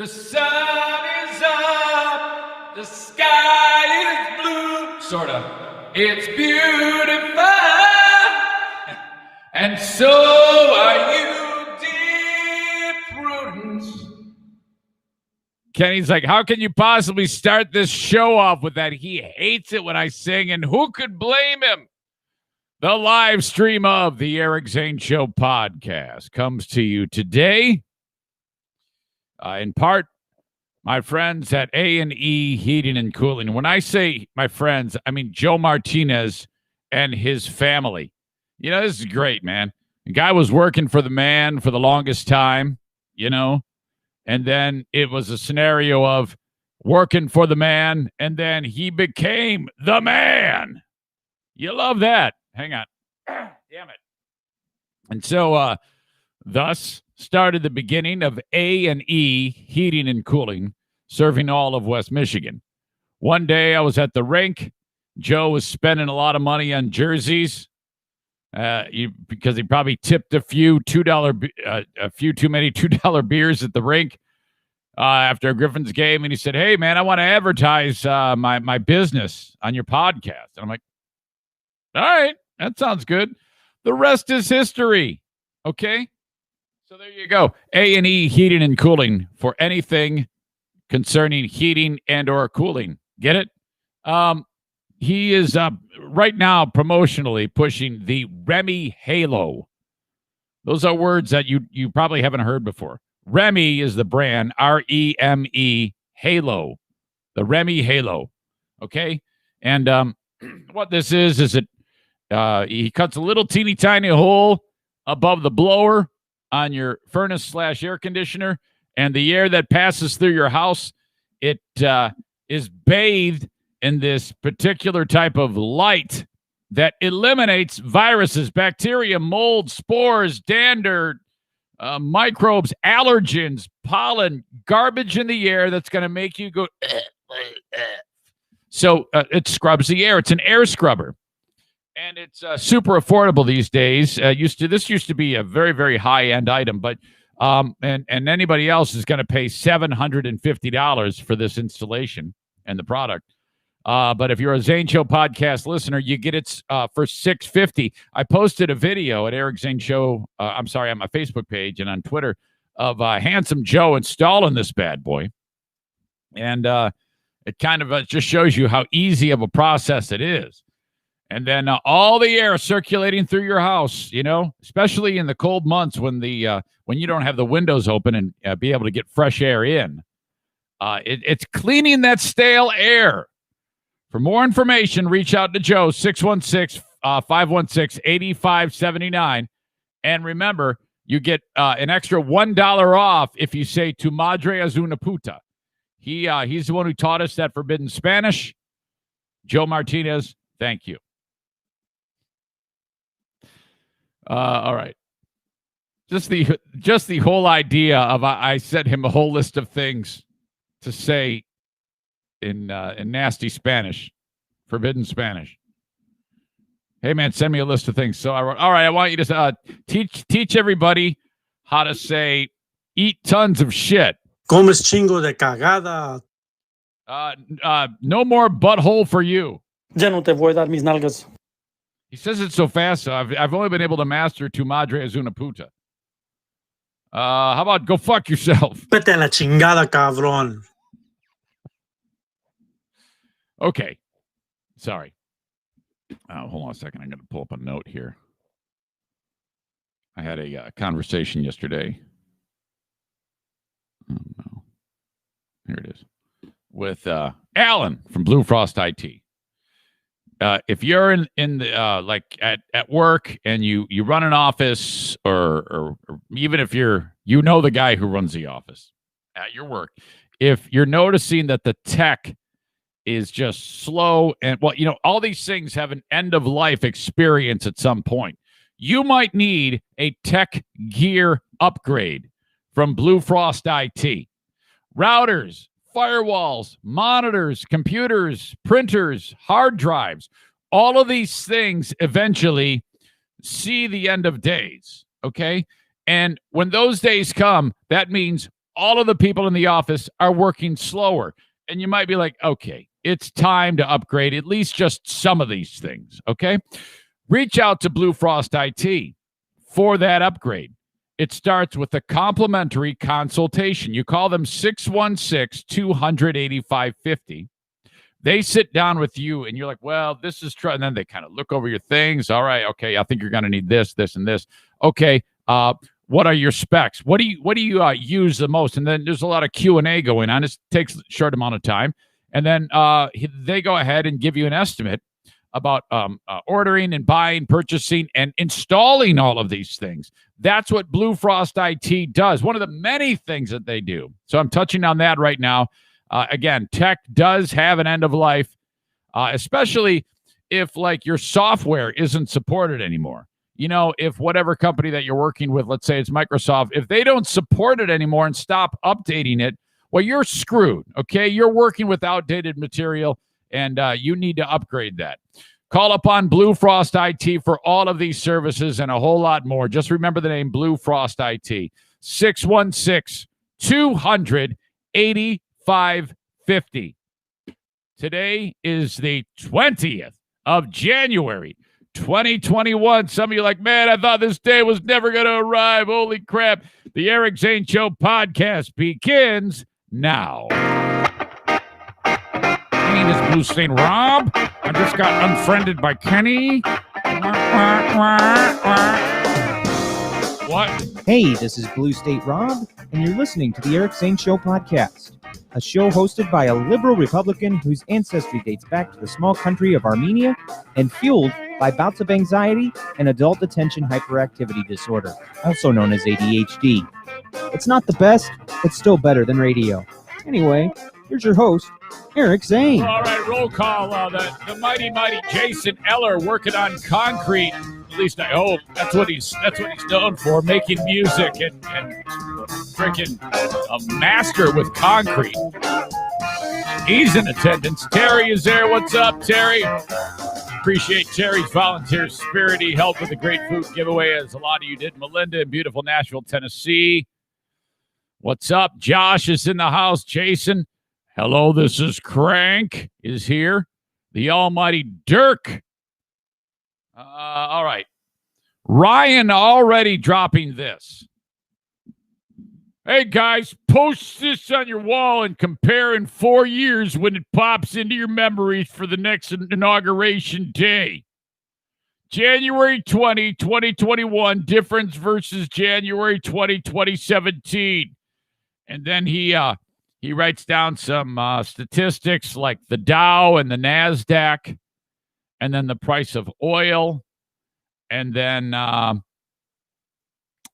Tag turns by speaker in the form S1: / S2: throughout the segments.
S1: The sun is up, the sky is blue, sort of. It's beautiful, and so are you, dear Prudence. Kenny's like, how can you possibly start this show off with that? He hates it when I sing, and who could blame him? The live stream of the Eric Zane Show podcast comes to you today. In part, my friends at A&E Heating and Cooling. When I say my friends, I mean Joe Martinez and his family. You know, this is great, man. The guy was working for the man for the longest time, you know, and then it was a scenario of working for the man, and then he became the man. You love that. Hang on. Damn it. And so, thus started the beginning of A&E Heating and Cooling, serving all of West Michigan. One day I was at the rink. Joe was spending a lot of money on jerseys because he probably tipped a few too many $2 beers at the rink after a Griffins game. And he said, hey, man, I want to advertise my business on your podcast. And I'm like, all right, that sounds good. The rest is history. Okay. So there you go. A&E Heating and Cooling for anything concerning heating and or cooling. Get it? He is right now promotionally pushing the Remy Halo. Those are words that you probably haven't heard before. Remy is the brand, R-E-M-E, Halo. The Remy Halo. Okay? And what this is it he cuts a little teeny tiny hole above the blower on your furnace / air conditioner, and the air that passes through your house, it is bathed in this particular type of light that eliminates viruses, bacteria, mold, spores, dander, microbes, allergens, pollen, garbage in the air that's going to make you go. So it scrubs the air. It's an air scrubber. And it's super affordable these days. This used to be a very, very high-end item, but and anybody else is going to pay $750 for this installation and the product. But if you're a Zane Show podcast listener, you get it for $650. I posted a video at Eric Zane Show. On my Facebook page and on Twitter of Handsome Joe installing this bad boy, and it kind of just shows you how easy of a process it is. And then all the air circulating through your house, you know, especially in the cold months when you don't have the windows open and be able to get fresh air in. It's cleaning that stale air. For more information, reach out to Joe, 616-516-8579. And remember, you get an extra $1 off if you say Tu Madre es una puta. He's the one who taught us that forbidden Spanish. Joe Martinez, thank you. All right. Just the whole idea of I sent him a whole list of things to say in nasty Spanish, forbidden Spanish. Hey man, send me a list of things. So I wrote, all right, I want you to teach everybody how to say eat tons of shit.
S2: Comes chingo de cagada.
S1: No more butthole for you.
S2: Ya no te voy a dar mis nalgas.
S1: He says it so fast, so I've only been able to master Tu Madre es una puta. How about go fuck yourself?
S2: Vete a la chingada, cabrón.
S1: Okay. Sorry. Hold on a second. I'm going to pull up a note here. I had a conversation yesterday. Oh, no. Here it is. With Alan from Blue Frost IT. If you're in the like at work and you run an office or even if you're the guy who runs the office at your work, if you're noticing that the tech is just slow and all these things have an end of life experience at some point, you might need a tech gear upgrade from Blue Frost IT. Routers, firewalls, monitors, computers, printers, hard drives, all of these things eventually see the end of days, okay? And when those days come, that means all of the people in the office are working slower. And you might be like, okay, it's time to upgrade at least just some of these things, okay? Reach out to Blue Frost IT for that upgrade. It starts with a complimentary consultation. You call them 616-200-8550. They sit down with you, and you're like, well, this is true. And then they kind of look over your things. All right, okay, I think you're going to need this, this, and this. Okay, what are your specs? What do you use the most? And then there's a lot of Q&A going on. It takes a short amount of time. And then they go ahead and give you an estimate about ordering and buying, purchasing, and installing all of these things. That's what Blue Frost IT does. One of the many things that they do. So I'm touching on that right now. Again, tech does have an end of life, especially if like your software isn't supported anymore. You know, if whatever company that you're working with, let's say it's Microsoft, if they don't support it anymore and stop updating it, well, you're screwed, okay? You're working with outdated material, and you need to upgrade that. Call upon Blue Frost IT for all of these services and a whole lot more. Just remember the name Blue Frost IT. 616-200-8550. Today is the 20th of January, 2021. Some of you are like, man, I thought this day was never going to arrive. Holy crap. The Eric Zane Show podcast begins now. My name is Blue State Rob. I just got unfriended by Kenny. What?
S3: Hey, this is Blue State Rob, and you're listening to the Eric Zane Show podcast, a show hosted by a liberal Republican whose ancestry dates back to the small country of Armenia and fueled by bouts of anxiety and adult attention hyperactivity disorder, also known as ADHD. It's not the best, but still better than radio. Anyway, here's your host, Eric Zane.
S1: All right, roll call. The mighty Jason Eller working on concrete. At least I hope that's what he's known for, making music and freaking a master with concrete. He's in attendance. Terry is there. What's up, Terry? Appreciate Terry's volunteer spirit. He helped with the great food giveaway, as a lot of you did. Melinda in beautiful Nashville, Tennessee. What's up? Josh is in the house. Jason, hello, this is Crank is here. The almighty Dirk. All right. Ryan already dropping this. Hey, guys, post this on your wall and compare in 4 years when it pops into your memories for the next inauguration day. January 20, 2021, difference versus January 20, 2017. And then he writes down some statistics like the Dow and the NASDAQ, and then the price of oil, and then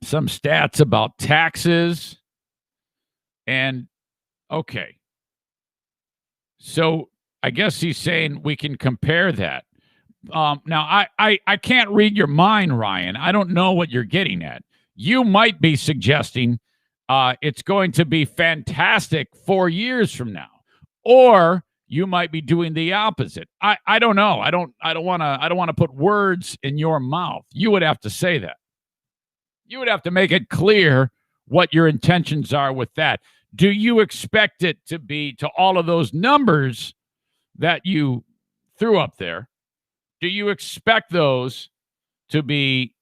S1: some stats about taxes. And, okay. So I guess he's saying we can compare that. Now, I can't read your mind, Ryan. I don't know what you're getting at. You might be suggesting it's going to be fantastic 4 years from now, or you might be doing the opposite. I don't know. I don't want to put words in your mouth. You would have to say that. You would have to make it clear what your intentions are with that. Do you expect it to be to all of those numbers that you threw up there? Do you expect those to be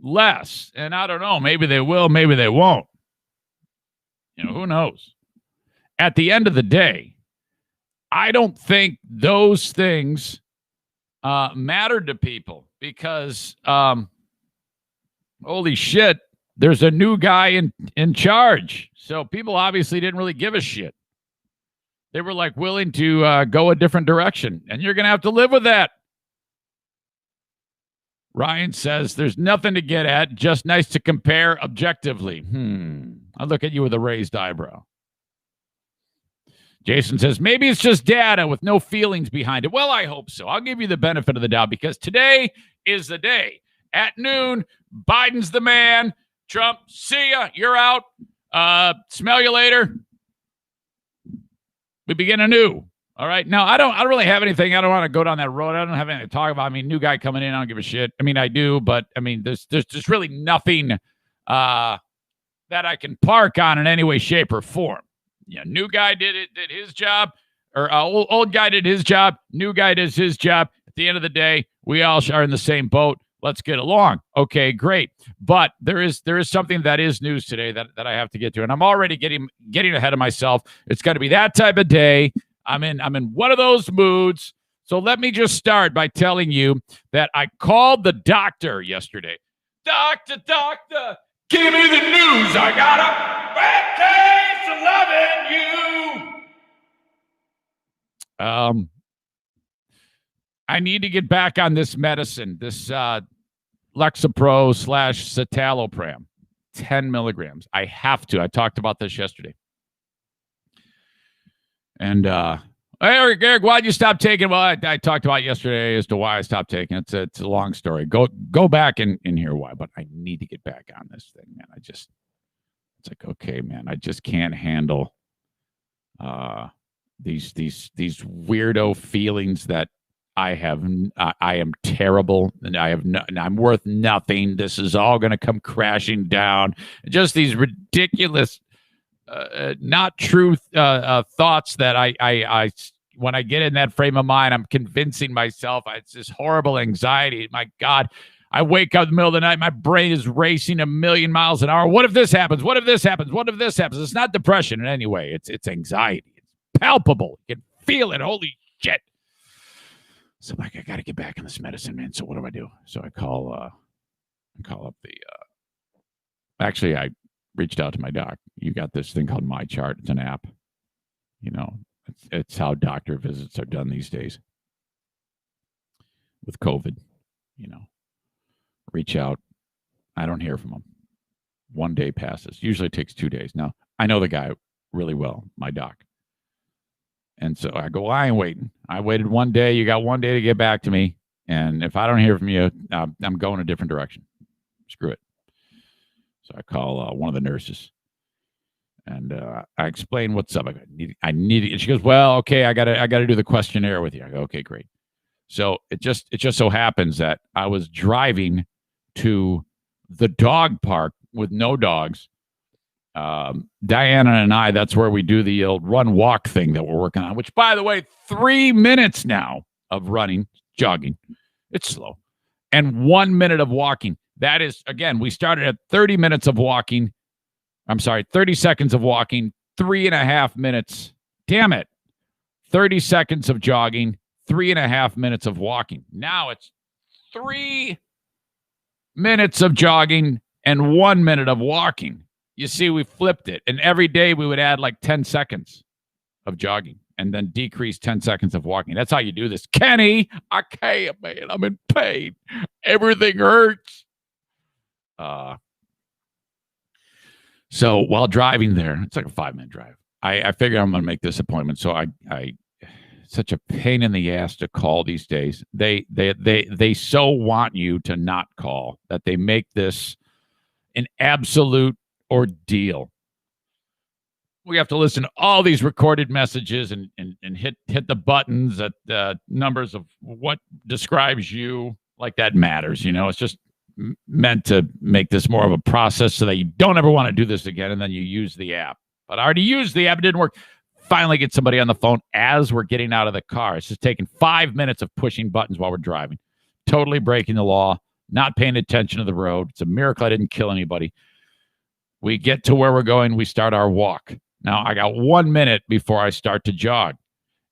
S1: less? And I don't know. Maybe they will. Maybe they won't. You know, who knows? At the end of the day, I don't think those things mattered to people because, holy shit, there's a new guy in charge. So people obviously didn't really give a shit. They were like willing to go a different direction. And you're going to have to live with that. Ryan says, there's nothing to get at. Just nice to compare objectively. I look at you with a raised eyebrow. Jason says, maybe it's just data with no feelings behind it. Well, I hope so. I'll give you the benefit of the doubt because today is the day. At noon, Biden's the man. Trump, see ya. You're out. Smell you later. We begin anew. All right. Now, I don't really have anything. I don't want to go down that road. I don't have anything to talk about. I mean, new guy coming in. I don't give a shit. I mean, I do, but I mean, there's really nothing that that I can park on in any way, shape, or form. Yeah, new guy did his job, or old guy did his job. New guy does his job. At the end of the day, we all are in the same boat. Let's get along. Okay, great. But there is something that is news today that I have to get to, and I'm already getting ahead of myself. It's going to be that type of day. I'm in one of those moods. So let me just start by telling you that I called the doctor yesterday. Doctor, give me the news. I got a bad case of loving you. I need to get back on this medicine, this Lexapro/citalopram, 10 milligrams. I have to. I talked about this yesterday. And Eric, why'd you stop taking? Well, I talked about yesterday as to why I stopped taking it. It's a long story. Go back and hear why. But I need to get back on this thing, man. It's like, okay, man, I just can't handle these weirdo feelings that I have. I am terrible, and I'm worth nothing. This is all going to come crashing down. Just these ridiculous, not true thoughts that I when I get in that frame of mind, I'm convincing myself it's this horrible anxiety. My God, I wake up in the middle of the night, my brain is racing 1,000,000 miles an hour. What if this happens? What if this happens? What if this happens? It's not depression in any way. It's anxiety. It's palpable. You can feel it. Holy shit. So I'm like, I got to get back on this medicine, man. So what do? So I call up the, actually, I reached out to my doc. You got this thing called My Chart. It's an app. You know, it's how doctor visits are done these days with COVID. You know, reach out. I don't hear from them. 1 day passes. Usually it takes 2 days. Now, I know the guy really well, my doc. And so I go, well, I ain't waiting. I waited 1 day. You got 1 day to get back to me. And if I don't hear from you, I'm going a different direction. Screw it. So I call one of the nurses. And I explain what's up. I need it. And she goes, well, okay, I gotta do the questionnaire with you. I go, okay, great. So it just so happens that I was driving to the dog park with no dogs. Diana and I, that's where we do the old run walk thing that we're working on, which, by the way, 3 minutes now of running, jogging. It's slow. And 1 minute of walking. That is, again, we started at 30 minutes of walking. 30 seconds of walking, 3.5 minutes. Damn it. 30 seconds of jogging, 3.5 minutes of walking. Now it's 3 minutes of jogging and 1 minute of walking. You see, we flipped it. And every day we would add like 10 seconds of jogging and then decrease 10 seconds of walking. That's how you do this. Kenny, I can't, man. I'm in pain. Everything hurts. So while driving there, it's like a 5-minute drive. I figure I'm going to make this appointment. So I such a pain in the ass to call these days. They so want you to not call that they make this an absolute ordeal. We have to listen to all these recorded messages and hit the buttons at numbers of what describes you, like that matters. You know, it's just meant to make this more of a process so that you don't ever want to do this again, and then you use the app. But I already used the app. It didn't work. Finally get somebody on the phone as we're getting out of the car. It's just taking 5 minutes of pushing buttons while we're driving. Totally breaking the law, not paying attention to the road. It's a miracle I didn't kill anybody. We get to where we're going. We start our walk. Now, I got 1 minute before I start to jog.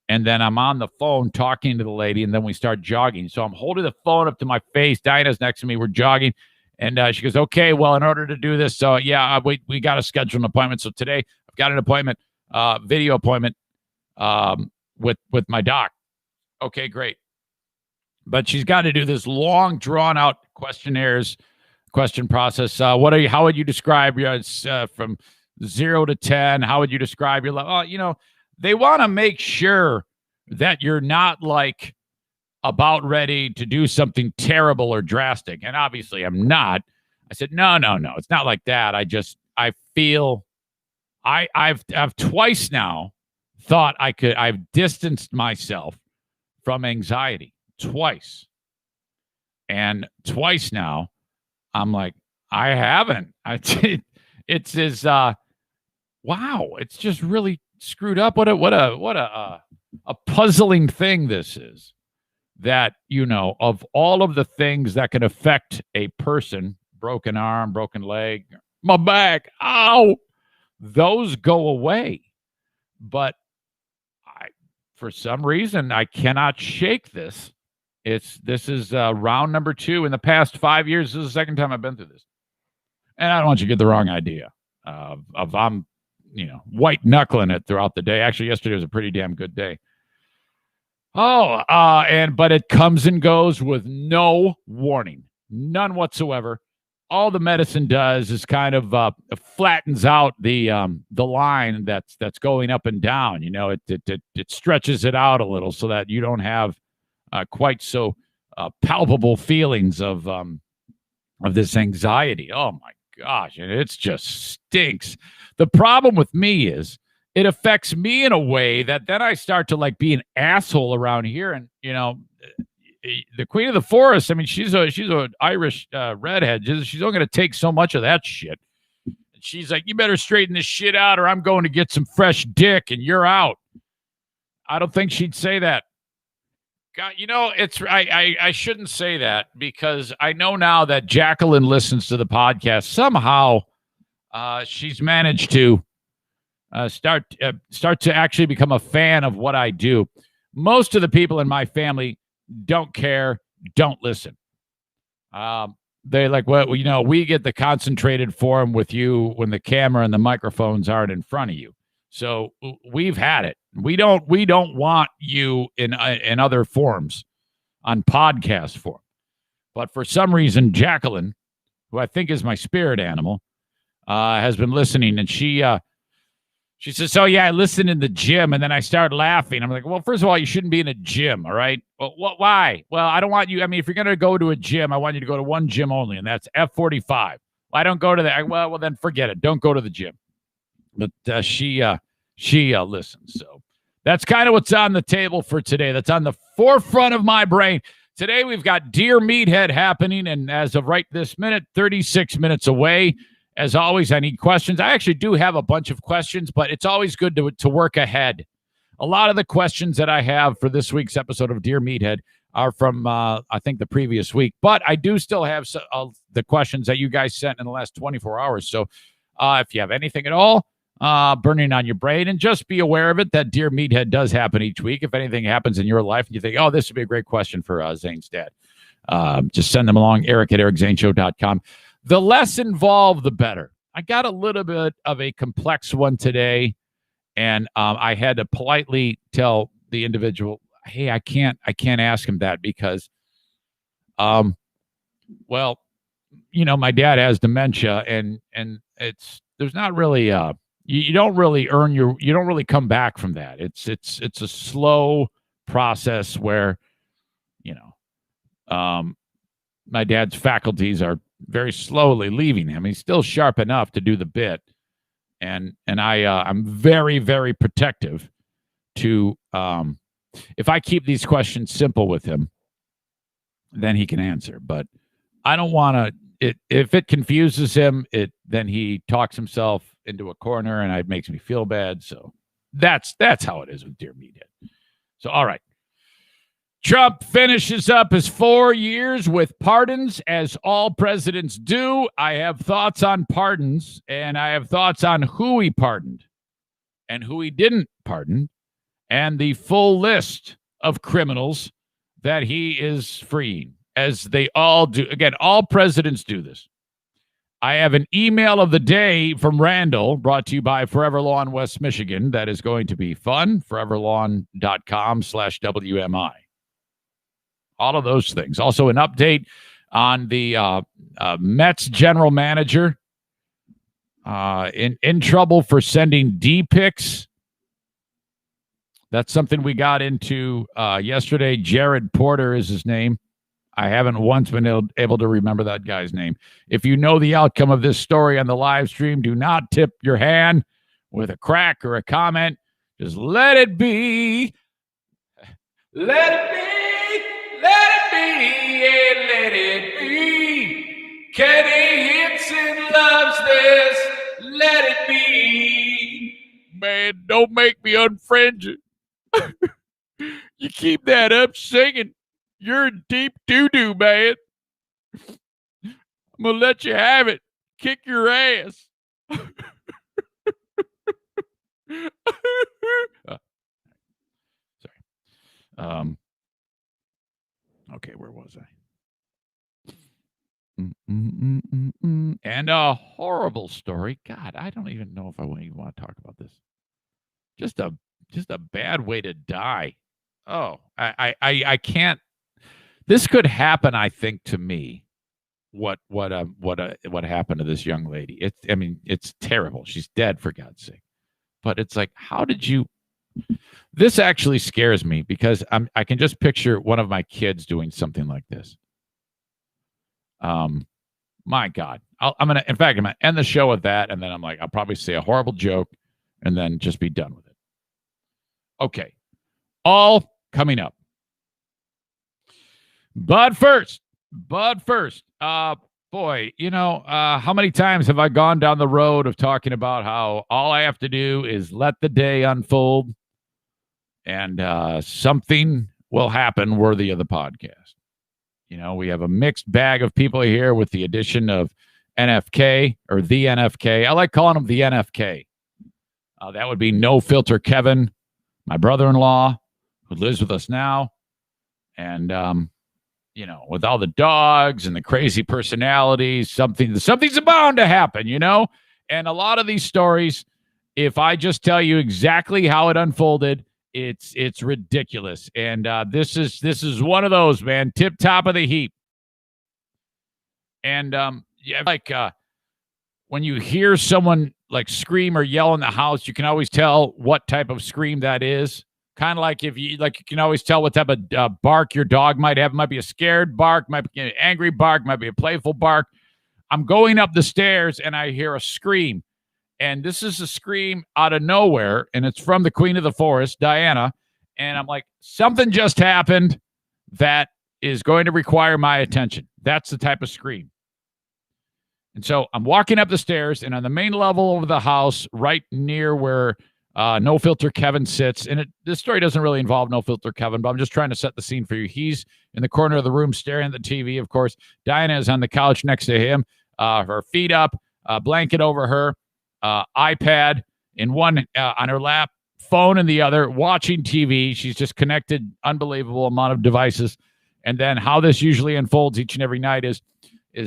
S1: And then I'm on the phone talking to the lady, and then we start jogging. So I'm holding the phone up to my face. Dinah's next to me. We're jogging. And she goes, okay, well, in order to do this, so we got to schedule an appointment. So today I've got an appointment, video appointment with my doc. Okay, great. But she's got to do this long, drawn-out question process. How would you describe your from 0 to 10? How would you describe your level? They want to make sure that you're not like about ready to do something terrible or drastic. And obviously I'm not. I said, no. It's not like that. I feel I've twice now thought I've distanced myself from anxiety twice. And twice now I'm like, I haven't. It's his wow, it's just really screwed up. What a puzzling thing this is. That, of all of the things that can affect a person, broken arm, broken leg, my back, ow, those go away. But for some reason, I cannot shake this. This is round number 2 in the past 5 years. This is the second time I've been through this. And I don't want you to get the wrong idea of I'm, white knuckling it throughout the day. Actually, yesterday was a pretty damn good day. But it comes and goes with no warning, none whatsoever. All the medicine does is kind of flattens out the line that's going up and down. It stretches it out a little so that you don't have quite so palpable feelings of this anxiety. Oh my gosh, and it just stinks. The problem with me is it affects me in a way that then I start to be an asshole around here. And, the queen of the forest, I mean, she's an Irish redhead. She's only going to take so much of that shit. And she's like, you better straighten this shit out or I'm going to get some fresh dick and you're out. I don't think she'd say that. God, I shouldn't say that because I know now that Jacqueline listens to the podcast. Somehow she's managed to start to actually become a fan of what I do. Most of the people in my family don't care, don't listen. They like, we get the concentrated form with you when the camera and the microphones aren't in front of you. So we've had it. We don't want you in other forms on podcast form. But for some reason, Jacqueline, who I think is my spirit animal, has been listening, and she says, "Oh yeah, I listen in the gym," and then I start laughing. I'm like, "Well, first of all, you shouldn't be in a gym, all right? Well, why? Well, I don't want you. I mean, if you're gonna go to a gym, I want you to go to one gym only, and that's F45. Well, I don't go to that. Well, then forget it. Don't go to the gym." But she listens. So that's kind of what's on the table for today. That's on the forefront of my brain. Today we've got Dear Meathead happening, and as of right this minute, 36 minutes away. As always, I need questions. I actually do have a bunch of questions, but it's always good to work ahead. A lot of the questions that I have for this week's episode of Dear Meathead are from, I think, the previous week. But I do still have the questions that you guys sent in the last 24 hours. So if you have anything at all burning on your brain, and just be aware of it, that Dear Meathead does happen each week. If anything happens in your life and you think, oh, this would be a great question for Zane's dad, just send them along, eric@ericzaneshow.com. The less involved, the better. I got a little bit of a complex one today, and I had to politely tell the individual, hey, I can't ask him that because, my dad has dementia, and there's not really, you don't really you don't really come back from that. It's a slow process where, my dad's faculties are very slowly leaving him. He's still sharp enough to do the bit. And I'm very, very protective to, if I keep these questions simple with him, then he can answer. But I don't want to, if it confuses him, then he talks himself into a corner and it makes me feel bad. So that's how it is with Dear Meathead. So, all right. Trump finishes up his 4 years with pardons, as all presidents do. I have thoughts on pardons, and I have thoughts on who he pardoned and who he didn't pardon, and the full list of criminals that he is freeing, as they all do. Again, all presidents do this. I have an email of the day from Randall, brought to you by Forever Lawn West Michigan. That is going to be fun. foreverlawn.com/WMI. All of those things. Also, an update on the Mets general manager in trouble for sending D pics. That's something we got into yesterday. Jared Porter is his name. I haven't once been able to remember that guy's name. If you know the outcome of this story on the live stream, do not tip your hand with a crack or a comment. Just let it be. Let it be. Let it be, yeah, let it be. Kenny Hinson loves this. let it be. Man, don't make me unfriend you. You keep that up singing, you're in deep doo-doo, man. I'm going to let you have it. Kick your ass. Sorry. Okay, where was I? And a horrible story. God, I don't even know if I even want to talk about this. Just a bad way to die. Oh, I can't. This could happen, I think, to me. What happened to this young lady? It's terrible. She's dead, for God's sake. But it's like, how did you? This actually scares me because I can just picture one of my kids doing something like this. My God, I'm gonna end the show with that, and then I'll probably say a horrible joke, and then just be done with it. Okay, all coming up. But first, boy, how many times have I gone down the road of talking about how all I have to do is let the day unfold, and something will happen worthy of the podcast. We have a mixed bag of people here with the addition of NFK, or the NFK. I like calling him the NFK. That would be No Filter Kevin, my brother-in-law, who lives with us now. And, with all the dogs and the crazy personalities, something's bound to happen, And a lot of these stories, if I just tell you exactly how it unfolded, it's ridiculous. And this is one of those, man, tip top of the heap. And when you hear someone scream or yell in the house, you can always tell what type of scream that is. Kind of like you can always tell what type of bark your dog might have. It might be a scared bark, might be an angry bark, might be a playful bark. I'm going up the stairs and I hear a scream. And this is a scream out of nowhere, and it's from the Queen of the Forest, Diana. And I'm like, something just happened that is going to require my attention. That's the type of scream. And so I'm walking up the stairs, and on the main level of the house, right near where No Filter Kevin sits, and this story doesn't really involve No Filter Kevin, but I'm just trying to set the scene for you. He's in the corner of the room staring at the TV, of course. Diana is on the couch next to him, her feet up, blanket over her. iPad in one on her lap, phone in the other, watching TV. She's just connected unbelievable amount of devices. And then how this usually unfolds each and every night is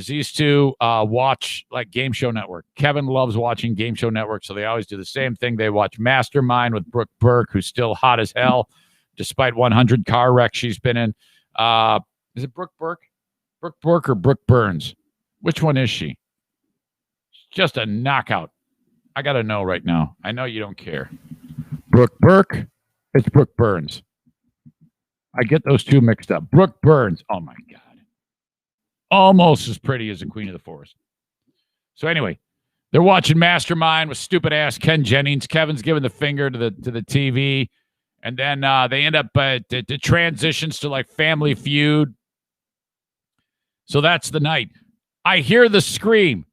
S1: these two watch Game Show Network. Kevin loves watching Game Show Network, so they always do the same thing. They watch Mastermind with Brooke Burke, who's still hot as hell, despite 100 car wrecks she's been in. Is it Brooke Burke? Brooke Burke or Brooke Burns? Which one is she? Just a knockout. I got to know right now. I know you don't care. Brooke Burke. It's Brooke Burns. I get those two mixed up. Brooke Burns. Oh, my God. Almost as pretty as the Queen of the Forest. So anyway, they're watching Mastermind with stupid-ass Ken Jennings. Kevin's giving the finger to the TV. And then they end up it transitions to Family Feud. So that's the night. I hear the scream.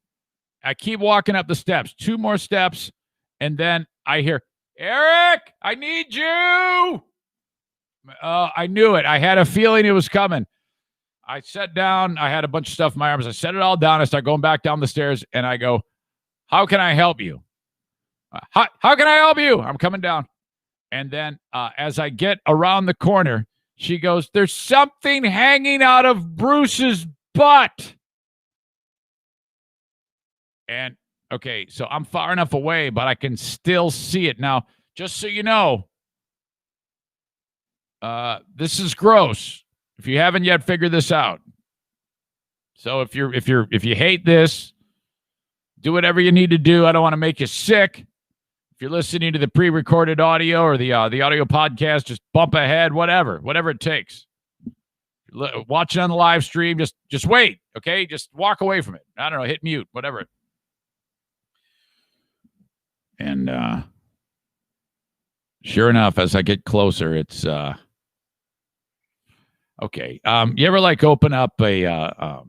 S1: I keep walking up the steps, 2 more steps, and then I hear, Eric, I need you. I knew it. I had a feeling it was coming. I sat down. I had a bunch of stuff in my arms. I set it all down. I start going back down the stairs, and I go, how can I help you? How can I help you? I'm coming down. And then as I get around the corner, she goes, there's something hanging out of Bruce's butt. And, okay, so I'm far enough away, but I can still see it. Now, just so you know, this is gross. If you haven't yet figured this out. So if you hate this, do whatever you need to do. I don't want to make you sick. If you're listening to the pre-recorded audio or the audio podcast, just bump ahead, whatever it takes. Watch it on the live stream. Just wait, okay? Just walk away from it. I don't know, hit mute, whatever. And sure enough, as I get closer, it's okay. You ever open up a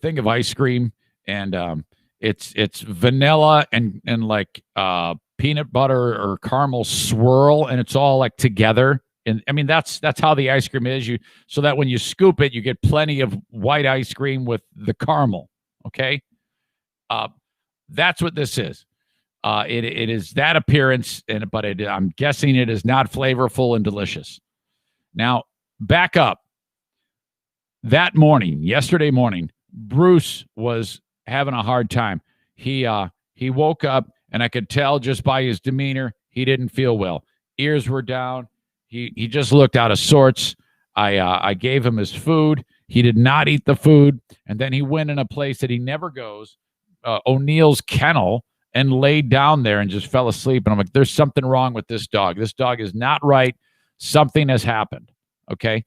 S1: thing of ice cream and It's vanilla and like peanut butter or caramel swirl, and it's all like together. And I mean that's how the ice cream is. So that when you scoop it, you get plenty of white ice cream with the caramel. Okay, that's what this is. It is that appearance, but I'm guessing it is not flavorful and delicious. Now, back up. That morning, yesterday morning, Bruce was having a hard time. He woke up, and I could tell just by his demeanor he didn't feel well. Ears were down. He just looked out of sorts. I gave him his food. He did not eat the food, and then he went in a place that he never goes, O'Neill's kennel, and laid down there and just fell asleep. And I'm like, there's something wrong with this dog. This dog is not right. Something has happened. Okay.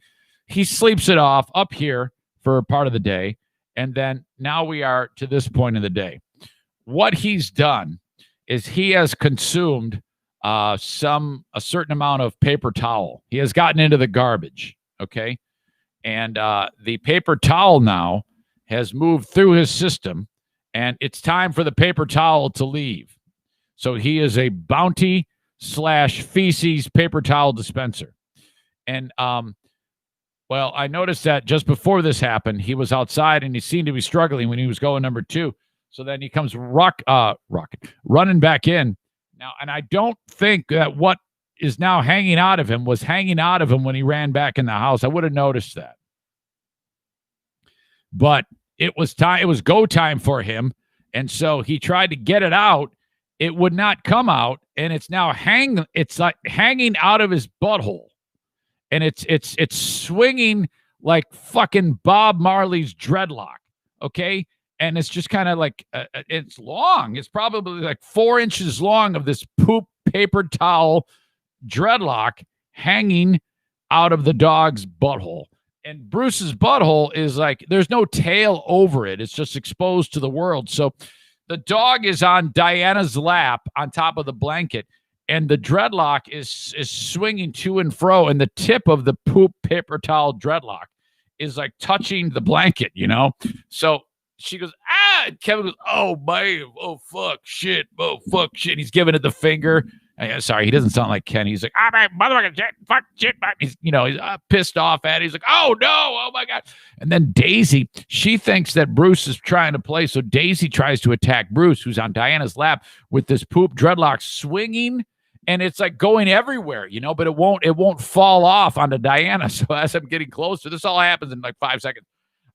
S1: He sleeps it off up here for a part of the day. And then now we are to this point in the day. What he's done is he has consumed a certain amount of paper towel. He has gotten into the garbage. Okay. And the paper towel now has moved through his system, and it's time for the paper towel to leave. So he is a bounty / feces paper towel dispenser. And, well, I noticed that just before this happened, he was outside and he seemed to be struggling when he was going number 2. So then he comes running back in. Now, and I don't think that what is now hanging out of him was hanging out of him when he ran back in the house. I would have noticed that. But it was time. It was go time for him. And so he tried to get it out. It would not come out. And it's now it's like hanging out of his butthole. And it's swinging like fucking Bob Marley's dreadlock. Okay. And it's just kind of like, it's long. It's probably like 4 inches long of this poop paper towel dreadlock hanging out of the dog's butthole. And Bruce's butthole is like, there's no tail over it. It's just exposed to the world. So the dog is on Diana's lap on top of the blanket, and the dreadlock is swinging to and fro, and the tip of the poop paper towel dreadlock is like touching the blanket, you know? So she goes, ah! And Kevin goes, oh, man, oh, fuck, shit, oh, fuck, shit. He's giving it the finger. Sorry, he doesn't sound like Ken. He's like, oh, my motherfucking shit, fuck, shit. He's, he's pissed off at it. He's like, oh, no, oh, my God. And then Daisy, she thinks that Bruce is trying to play. So Daisy tries to attack Bruce, who's on Diana's lap with this poop dreadlock swinging. And it's like going everywhere, but it won't fall off onto Diana. So as I'm getting closer, this all happens in like 5 seconds.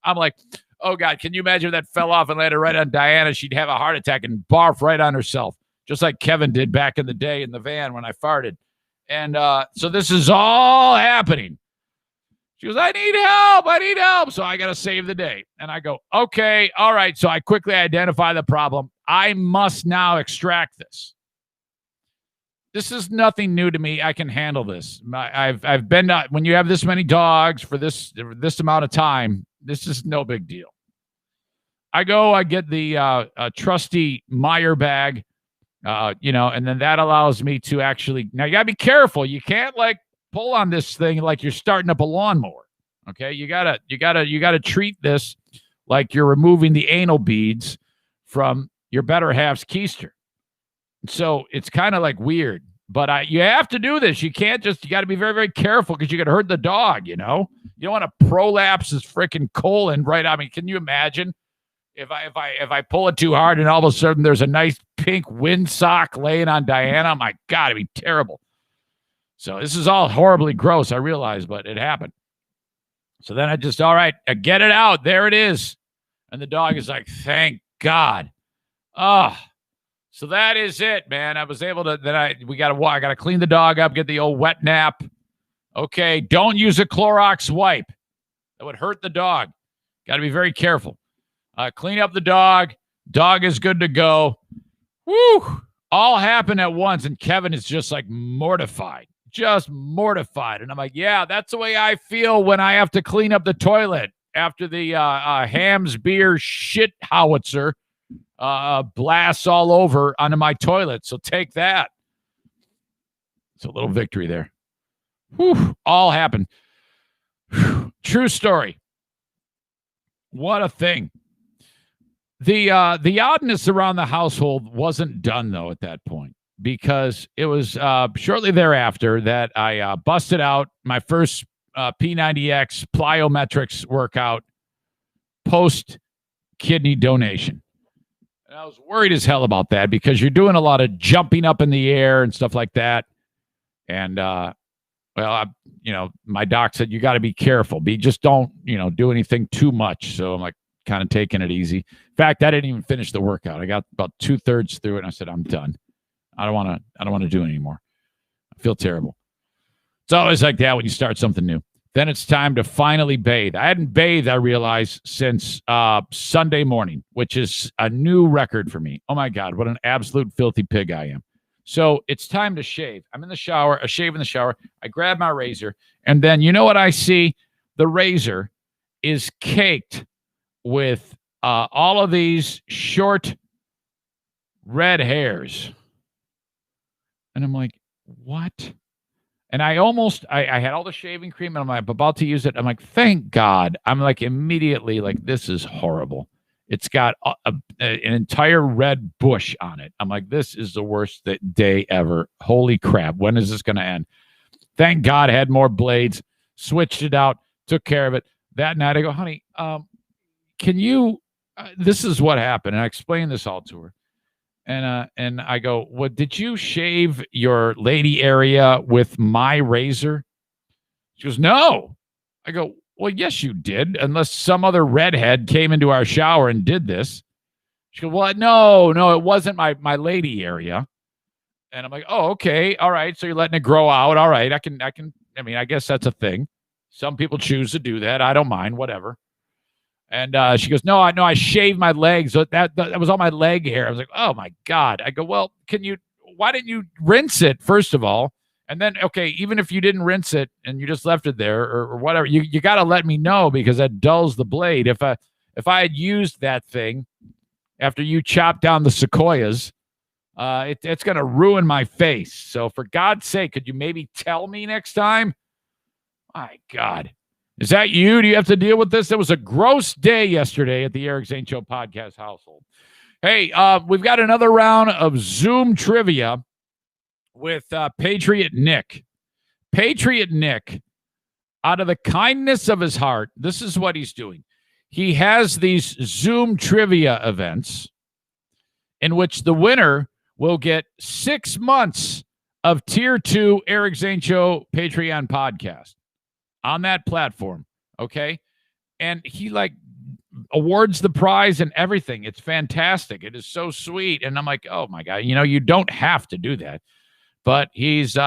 S1: I'm like, oh, God, can you imagine if that fell off and landed right on Diana? She'd have a heart attack and barf right on herself, just like Kevin did back in the day in the van when I farted. And so this is all happening. She goes, I need help. So I got to save the day. And I go, okay, all right. So I quickly identify the problem. I must now extract this. This is nothing new to me. I can handle this. I've been when you have this many dogs for this amount of time, this is no big deal. I get the trusty Meyer bag, and then that allows me to actually. Now you gotta be careful. You can't like pull on this thing like you're starting up a lawnmower. Okay, you gotta treat this like you're removing the anal beads from your better half's keister. So it's kind of like weird, but you have to do this. You can't you got to be very, very careful because you could hurt the dog, You don't want to prolapse his freaking colon right. I mean, can you imagine if I pull it too hard and all of a sudden there's a nice pink windsock laying on Diana? My God, it'd be terrible. So this is all horribly gross, I realize, but it happened. So then I get it out. There it is. And the dog is like, thank God. Oh, so that is it, man. I was able to, I got to clean the dog up, get the old wet nap. Okay, don't use a Clorox wipe. That would hurt the dog. Got to be very careful. Clean up the dog. Dog is good to go. Woo! All happened at once, and Kevin is just like mortified. Just mortified. And I'm like, yeah, that's the way I feel when I have to clean up the toilet after the Hams beer shit howitzer blasts all over onto my toilet. So take that. It's a little victory there. Whew, all happened. Whew, true story. What a thing. The oddness around the household wasn't done, though, at that point, because it was shortly thereafter that I busted out my first P90X plyometrics workout post-kidney donation. And I was worried as hell about that because you're doing a lot of jumping up in the air and stuff like that. And, my doc said, you got to be careful. Just don't, do anything too much. So I'm like kind of taking it easy. In fact, I didn't even finish the workout. I got about 2/3 through it and I said, I'm done. I don't want to do it anymore. I feel terrible. It's always like that when you start something new. Then it's time to finally bathe. I hadn't bathed, I realized, since Sunday morning, which is a new record for me. Oh, my God, what an absolute filthy pig I am. So it's time to shave. I'm in the shower, a shave in the shower. I grab my razor, and then you know what I see? The razor is caked with all of these short red hairs. And I'm like, what? And I had all the shaving cream and I'm about to use it. I'm like, thank God. I'm like immediately like, this is horrible. It's got an entire red bush on it. I'm like, this is the worst day ever. Holy crap. When is this going to end? Thank God I had more blades, switched it out, took care of it. That night I go, honey, can you, this is what happened. And I explained this all to her. And I go, well, did you shave your lady area with my razor? She goes, no. I go, well, yes, you did, unless some other redhead came into our shower and did this. She goes, well, no, it wasn't my lady area. And I'm like, oh, okay. All right. So you're letting it grow out. All right. I guess that's a thing. Some people choose to do that. I don't mind, whatever. And she goes, no, I shaved my legs. So that was all my leg hair. I was like, oh my God. I go, well, why didn't you rinse it, first of all? And then, okay, even if you didn't rinse it and you just left it there or whatever, you got to let me know because that dulls the blade. If I had used that thing after you chopped down the sequoias, it's going to ruin my face. So for God's sake, could you maybe tell me next time? My God. Is that you? Do you have to deal with this? It was a gross day yesterday at the Eric Zane Show podcast household. Hey, we've got another round of Zoom trivia with Patriot Nick. Patriot Nick, out of the kindness of his heart, this is what he's doing. He has these Zoom trivia events in which the winner will get 6 months of Tier 2 Eric Zane Show Patreon podcast on that platform, okay? And he awards the prize and everything. It's fantastic. It is so sweet. And I'm like, oh my God, you don't have to do that. But he's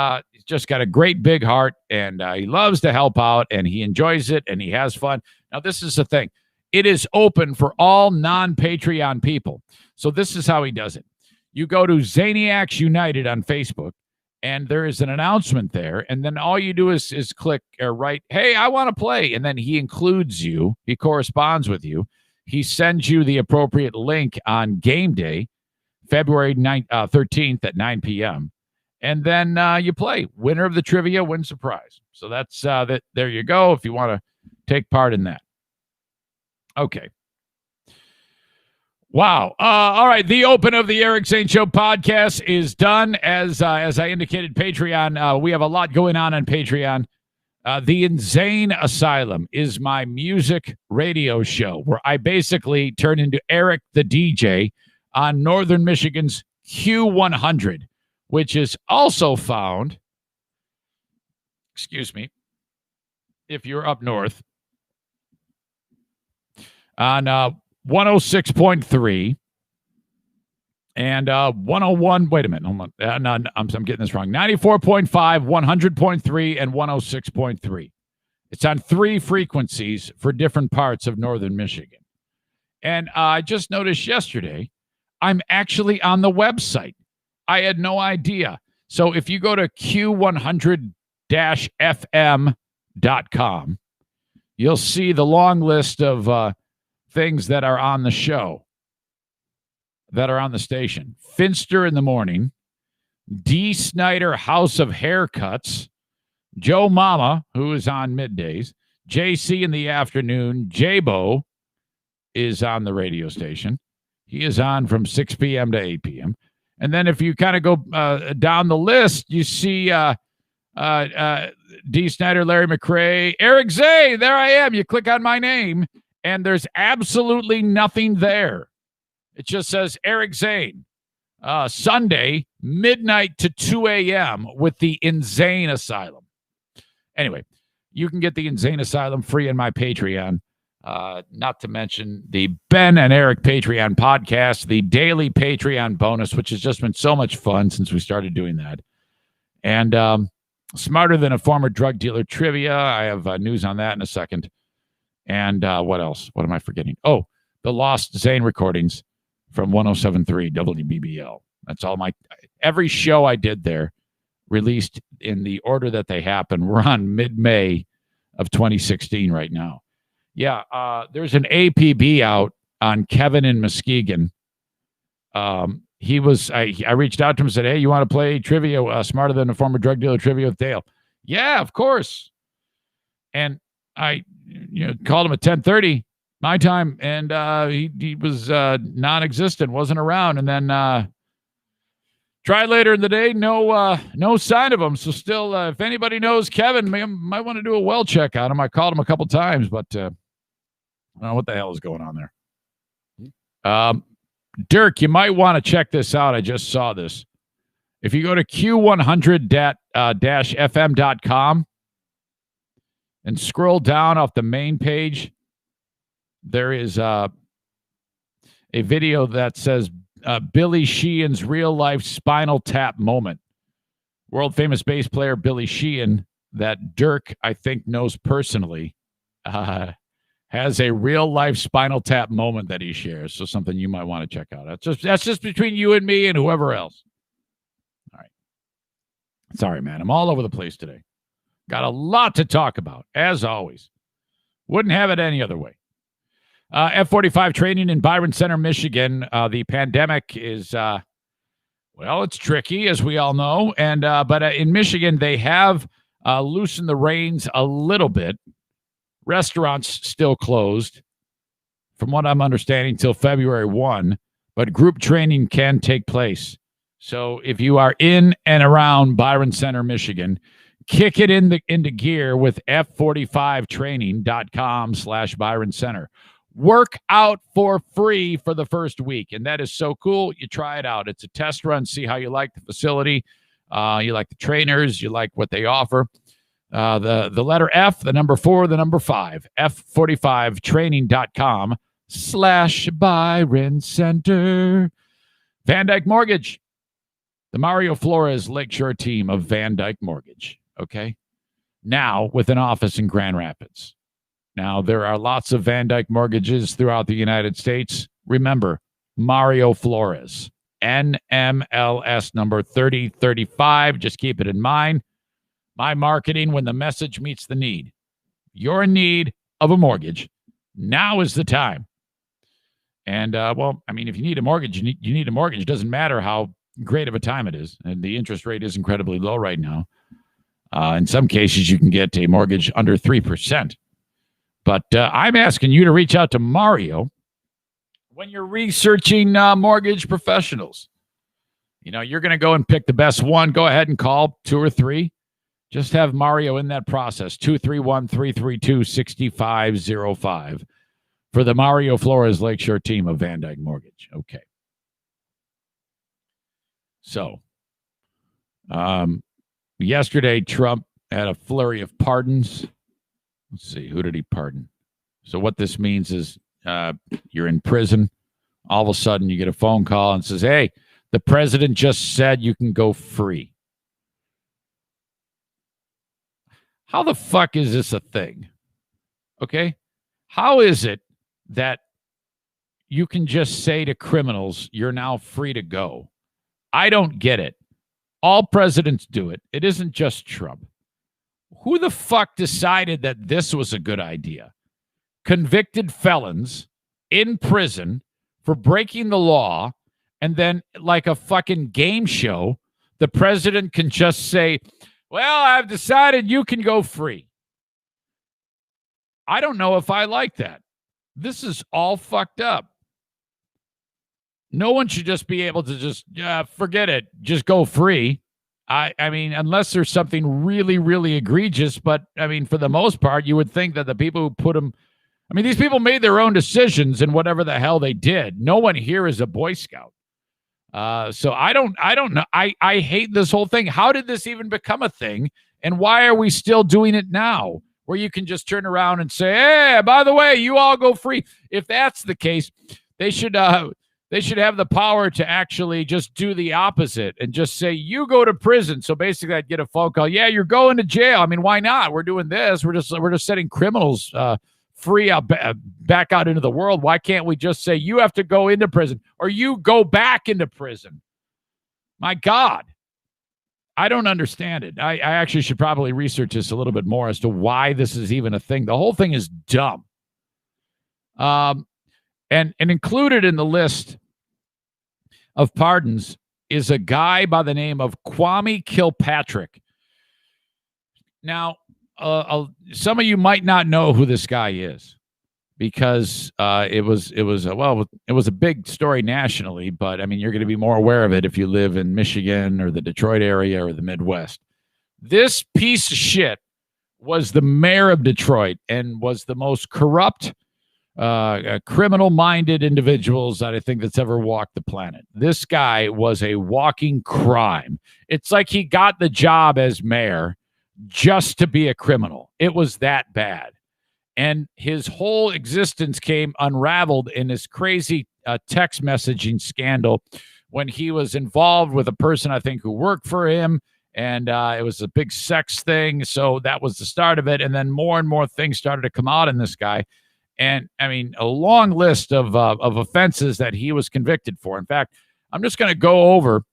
S1: just got a great big heart and he loves to help out and he enjoys it and he has fun. Now, this is the thing. It is open for all non-Patreon people. So this is how he does it. You go to Zaniacs United on Facebook, and there is an announcement there. And then all you do is click or write, hey, I want to play. And then he includes you. He corresponds with you. He sends you the appropriate link on game day, February 13th at 9 p.m. And then you play. Winner of the trivia wins the prize. So that's that. There you go if you want to take part in that. Okay. Wow. All right. The open of the Eric Zane Show podcast is done. As I indicated, Patreon, we have a lot going on Patreon. The Insane Asylum is my music radio show where I basically turn into Eric the DJ on Northern Michigan's Q100, which is also found, if you're up north, on 106.3 and 101. Wait a minute. Hold on. No, I'm getting this wrong. 94.5, 100.3, and 106.3. It's on 3 frequencies for different parts of Northern Michigan. And I just noticed yesterday, I'm actually on the website. I had no idea. So if you go to q100-fm.com, you'll see the long list of things that are on the show, that are on the station. Finster in the morning, D. Snyder House of Haircuts, Joe Mama, who is on middays, JC in the afternoon, J-Bo is on the radio station, He is on from 6 p.m. to 8 p.m. And then if you kind of go down the list, you see D. Snyder, Larry McRae, Eric Zane. There I am. You click on my name, and there's absolutely nothing there. It just says Eric Zane. Sunday, midnight to 2 a.m. with the Insane Asylum. Anyway, you can get the Insane Asylum free in my Patreon. Not to mention the Ben and Eric Patreon podcast, the daily Patreon bonus, which has just been so much fun since we started doing that. And Smarter Than a Former Drug Dealer trivia. I have news on that in a second. And what else? What am I forgetting? Oh, the Lost Zane recordings from 107.3 WBBL. That's all every show I did there released in the order that they happened. We're on mid-May of 2016 right now. Yeah, there's an APB out on Kevin in Muskegon. I reached out to him and said, hey, you want to play trivia, Smarter Than a Former Drug Dealer trivia with Dale? Yeah, of course. And I called him at 10:30 my time, and he was non-existent, wasn't around. And then tried later in the day, no sign of him. So still, if anybody knows Kevin, might want to do a well check on him. I called him a couple times, but I don't know what the hell is going on there. Dirk, you might want to check this out. I just saw this. If you go to q100-fm.com and scroll down off the main page, there is a video that says Billy Sheehan's real-life Spinal Tap moment. World-famous bass player Billy Sheehan, that Dirk, I think, knows personally, has a real-life Spinal Tap moment that he shares. So something you might want to check out. That's just between you and me and whoever else. All right. Sorry, man. I'm all over the place today. Got a lot to talk about, as always. Wouldn't have it any other way. F-45 training in Byron Center, Michigan. The pandemic is, it's tricky, as we all know. But in Michigan, they have loosened the reins a little bit. Restaurants still closed, from what I'm understanding, till February 1. But group training can take place. So if you are in and around Byron Center, Michigan, kick it into gear with F45training.com/Byron Center. Work out for free for the first week, and that is so cool. You try it out. It's a test run. See how you like the facility. You like the trainers. You like what they offer. The letter F, the number 4, the number 5. F45training.com/Byron Center. Van Dyke Mortgage. The Mario Flores Lakeshore team of Van Dyke Mortgage. Okay. Now with an office in Grand Rapids. Now, there are lots of Van Dyke mortgages throughout the United States. Remember, Mario Flores, NMLS number 3035. Just keep it in mind. My marketing when the message meets the need. You're in need of a mortgage. Now is the time. And, if you need a mortgage, you need a mortgage. It doesn't matter how great of a time it is. And the interest rate is incredibly low right now. In some cases, you can get a mortgage under 3%. But I'm asking you to reach out to Mario when you're researching mortgage professionals. You're going to go and pick the best one. Go ahead and call 2 or 3. Just have Mario in that process. 231-332-6505 for the Mario Flores Lakeshore team of Van Dyke Mortgage. Okay. So, yesterday, Trump had a flurry of pardons. Let's see, who did he pardon? So what this means is you're in prison. All of a sudden, you get a phone call and says, hey, the president just said you can go free. How the fuck is this a thing? Okay? How is it that you can just say to criminals, you're now free to go? I don't get it. All presidents do it. It isn't just Trump. Who the fuck decided that this was a good idea? Convicted felons in prison for breaking the law, and then like a fucking game show, the president can just say, well, I've decided you can go free. I don't know if I like that. This is all fucked up. No one should just be able to just forget it, just go free. I mean, unless there's something really, really egregious. But I mean, for the most part, you would think that the people who put them, I mean, these people made their own decisions in whatever the hell they did. No one here is a Boy Scout. So I don't know. I hate this whole thing. How did this even become a thing? And why are we still doing it now? Where you can just turn around and say, hey, by the way, you all go free. If that's the case, they should have the power to actually just do the opposite and just say, you go to prison. So basically I'd get a phone call. Yeah, you're going to jail. I mean, why not? We're doing this. We're just setting criminals free back out into the world. Why can't we just say you have to go into prison or you go back into prison? My God. I don't understand it. I actually should probably research this a little bit more as to why this is even a thing. The whole thing is dumb. And included in the list of pardons is a guy by the name of Kwame Kilpatrick. Now, some of you might not know who this guy is because it was a big story nationally, but I mean, you're going to be more aware of it if you live in Michigan or the Detroit area or the Midwest. This piece of shit was the mayor of Detroit and was the most corrupt, criminal-minded individuals that I think that's ever walked the planet. This guy was a walking crime. It's like he got the job as mayor just to be a criminal. It was that bad. And his whole existence came unraveled in this crazy text messaging scandal when he was involved with a person, I think, who worked for him. And it was a big sex thing. So that was the start of it. And then more and more things started to come out in this guy. And I mean, a long list of offenses that he was convicted for. In fact, I'm just going to go over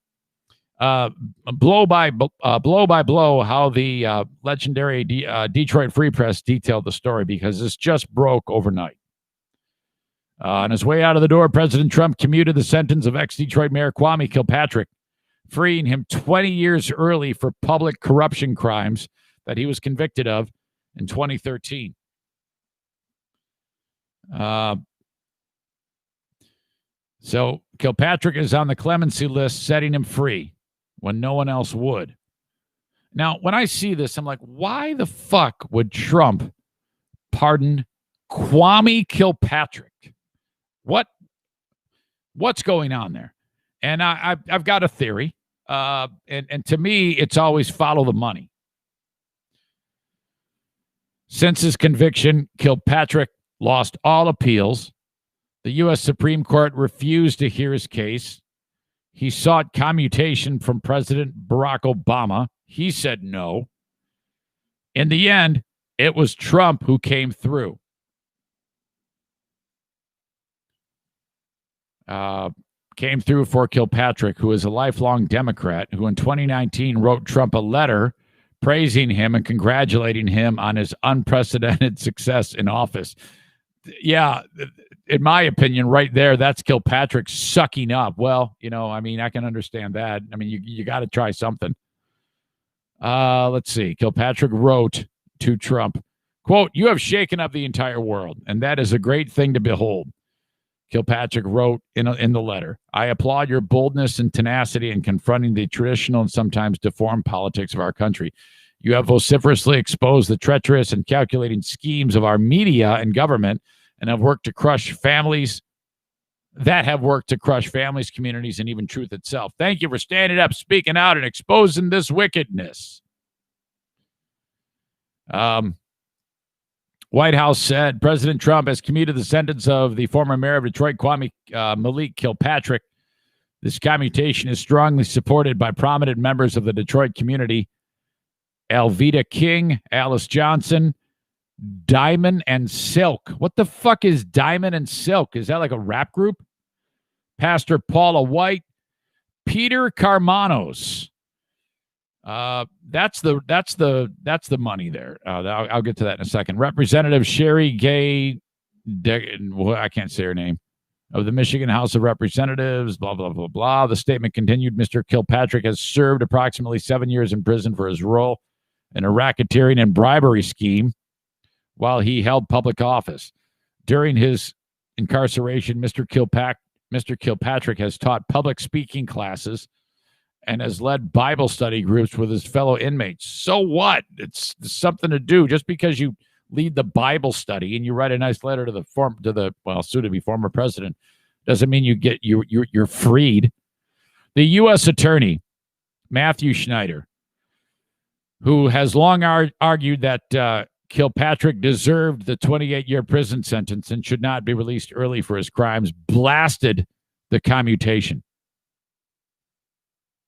S1: blow by blow how the legendary Detroit Free Press detailed the story, because this just broke overnight. On his way out of the door, President Trump commuted the sentence of ex-Detroit Mayor Kwame Kilpatrick, freeing him 20 years early for public corruption crimes that he was convicted of in 2013. So Kilpatrick is on the clemency list, setting him free when no one else would. Now, when I see this, I'm like, why the fuck would Trump pardon Kwame Kilpatrick? What's going on there? And I've got a theory. And to me, it's always follow the money. Since his conviction, Kilpatrick lost all appeals. The U.S. Supreme Court refused to hear his case. He sought commutation from President Barack Obama. He said no. In the end, it was Trump who came through. Came through for Kilpatrick, who is a lifelong Democrat, who in 2019 wrote Trump a letter praising him and congratulating him on his unprecedented success in office. Yeah, in my opinion, right there, that's Kilpatrick sucking up. Well, I mean, I can understand that. I mean, you got to try something. Let's see. Kilpatrick wrote to Trump, quote, "You have shaken up the entire world, and that is a great thing to behold." Kilpatrick wrote in the letter, "I applaud your boldness and tenacity in confronting the traditional and sometimes deformed politics of our country. You have vociferously exposed the treacherous and calculating schemes of our media and government and have worked to crush families, communities, and even truth itself. Thank you for standing up, speaking out, and exposing this wickedness." White House said President Trump has commuted the sentence of the former mayor of Detroit, Kwame Malik Kilpatrick. This commutation is strongly supported by prominent members of the Detroit community: Alveda King, Alice Johnson, Diamond and Silk. What the fuck is Diamond and Silk? Is that like a rap group? Pastor Paula White, Peter Carmanos. That's the money there. I'll get to that in a second. Representative Sherry Gay, I can't say her name, of the Michigan House of Representatives, blah, blah, blah, blah. The statement continued, Mr. Kilpatrick has served approximately 7 years in prison for his role in a racketeering and bribery scheme while he held public office. During his incarceration, Mr. Mr. Kilpatrick has taught public speaking classes and has led Bible study groups with his fellow inmates. So what? It's something to do. Just because you lead the Bible study and you write a nice letter to the soon-to-be former president doesn't mean you're freed. The U.S. Attorney, Matthew Schneider, who has long argued that Kilpatrick deserved the 28-year prison sentence and should not be released early for his crimes, blasted the commutation.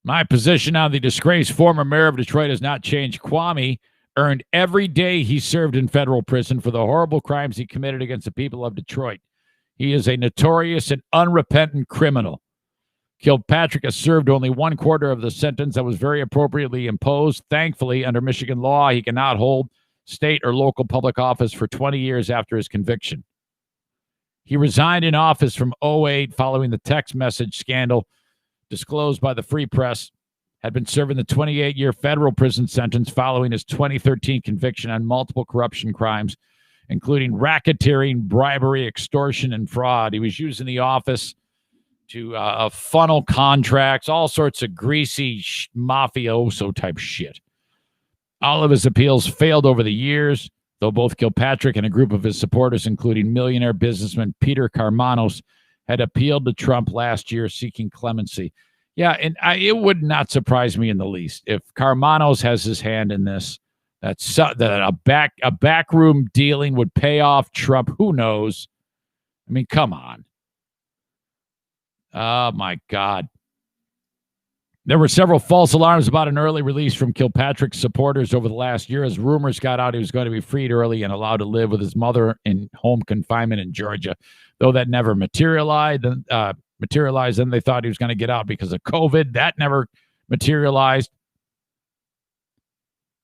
S1: My position on the disgraced former mayor of Detroit has not changed. Kwame earned every day he served in federal prison for the horrible crimes he committed against the people of Detroit. He is a notorious and unrepentant criminal. Kilpatrick has served only 1/4 of the sentence that was very appropriately imposed. Thankfully, under Michigan law, he cannot hold state or local public office for 20 years after his conviction. He resigned in office from 2008 following the text message scandal disclosed by the Free Press, had been serving the 28-year federal prison sentence following his 2013 conviction on multiple corruption crimes, including racketeering, bribery, extortion, and fraud. He was using the office to funnel contracts, all sorts of greasy mafioso type shit. All of his appeals failed over the years, though both Kilpatrick and a group of his supporters, including millionaire businessman Peter Karmanos, had appealed to Trump last year seeking clemency. Yeah, and it would not surprise me in the least if Karmanos has his hand in this. That a backroom dealing would pay off Trump. Who knows? I mean, come on. Oh, my God. There were several false alarms about an early release from Kilpatrick's supporters over the last year as rumors got out he was going to be freed early and allowed to live with his mother in home confinement in Georgia. Though that never materialized, then they thought he was going to get out because of COVID. That never materialized.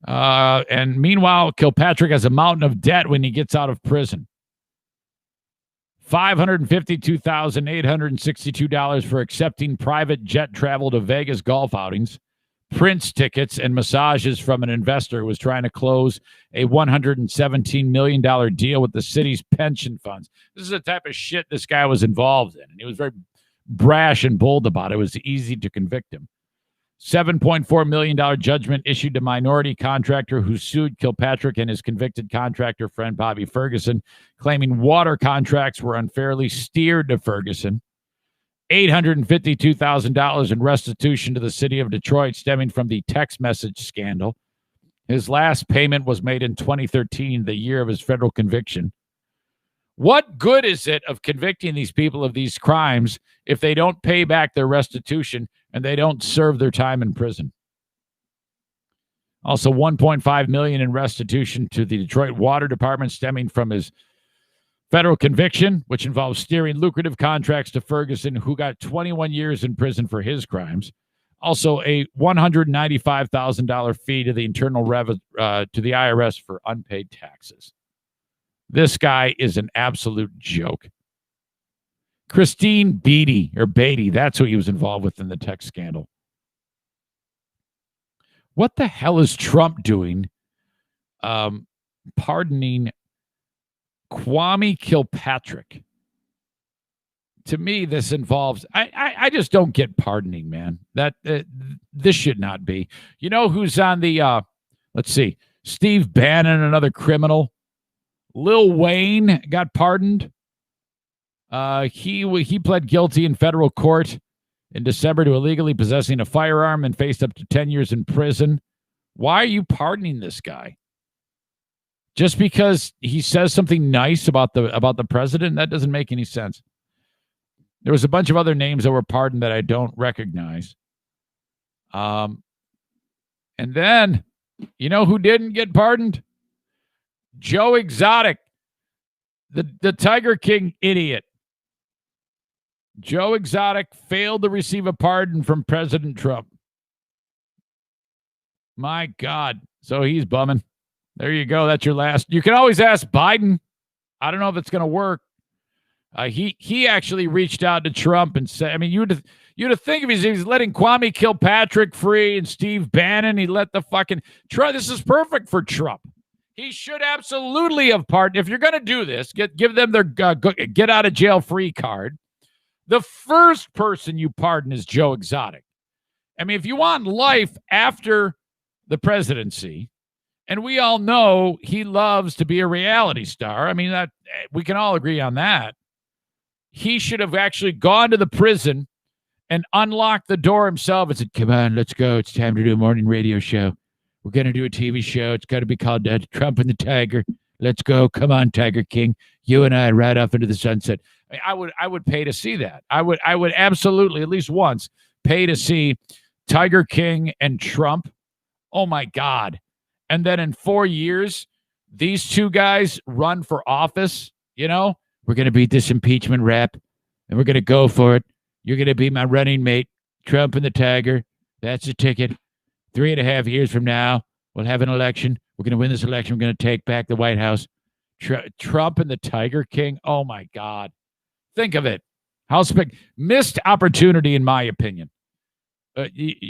S1: And meanwhile, Kilpatrick has a mountain of debt when he gets out of prison. $552,862 for accepting private jet travel to Vegas golf outings, Prince tickets, and massages from an investor who was trying to close a $117 million deal with the city's pension funds. This is the type of shit this guy was involved in, and he was very brash and bold about it. It was easy to convict him. $7.4 million judgment issued to minority contractor who sued Kilpatrick and his convicted contractor friend Bobby Ferguson, claiming water contracts were unfairly steered to Ferguson. $852,000 in restitution to the city of Detroit stemming from the text message scandal. His last payment was made in 2013, the year of his federal conviction. What good is it of convicting these people of these crimes if they don't pay back their restitution and they don't serve their time in prison? Also, $1.5 million in restitution to the Detroit Water Department stemming from his federal conviction, which involves steering lucrative contracts to Ferguson, who got 21 years in prison for his crimes. Also, a $195,000 fee to the to the IRS for unpaid taxes. This guy is an absolute joke. Christine Beatty, that's who he was involved with in the text scandal. What the hell is Trump doing pardoning Kwame Kilpatrick? To me, this involves, I just don't get pardoning, man. This should not be. You know who's on the, let's see, Steve Bannon, another criminal. Lil Wayne got pardoned. He pled guilty in federal court in December to illegally possessing a firearm and faced up to 10 years in prison. Why are you pardoning this guy? Just because he says something nice about the president? That doesn't make any sense. There was a bunch of other names that were pardoned that I don't recognize. And then, you know who didn't get pardoned? Joe Exotic, the Tiger King idiot. Joe Exotic failed to receive a pardon from President Trump. My God. So he's bumming. There you go. That's your last. You can always ask Biden. I don't know if it's going to work. He actually reached out to Trump and said, I mean, you'd have think if he's letting Kwame Kilpatrick free and Steve Bannon, he let the fucking Trump. This is perfect for Trump. He should absolutely have pardoned. If you're going to do this, give them their get out of jail free card. The first person you pardon is Joe Exotic. I mean, if you want life after the presidency, and we all know he loves to be a reality star. I mean, that we can all agree on that. He should have actually gone to the prison and unlocked the door himself and said, come on, let's go. It's time to do a morning radio show. We're going to do a TV show. It's got to be called Trump and the Tiger. Let's go. Come on, Tiger King. You and I ride off into the sunset. I would pay to see that. I would absolutely, at least once, pay to see Tiger King and Trump. Oh, my God. And then in 4 years, these two guys run for office. You know, we're going to beat this impeachment rap, and we're going to go for it. You're going to be my running mate, Trump and the Tiger. That's the ticket. 3.5 years from now, we'll have an election. We're going to win this election. We're going to take back the White House. Trump and the Tiger King. Oh, my God. Think of it. How missed opportunity, in my opinion.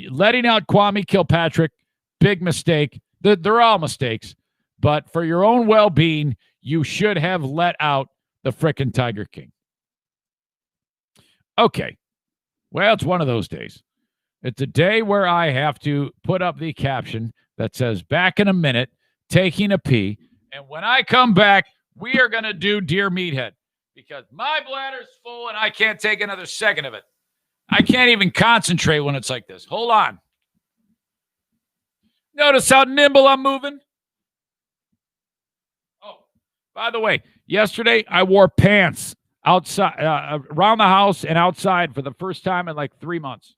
S1: Letting out Kwame Kilpatrick, big mistake. They're all mistakes. But for your own well-being, you should have let out the frickin' Tiger King. Okay. Well, it's one of those days. It's a day where I have to put up the caption that says, back in a minute, taking a pee. And when I come back, we are going to do Dear Meathead. Because my bladder's full and I can't take another second of it. I can't even concentrate when it's like this. Hold on. Notice how nimble I'm moving? Oh, by the way, yesterday I wore pants outside, around the house and outside for the first time in like 3 months.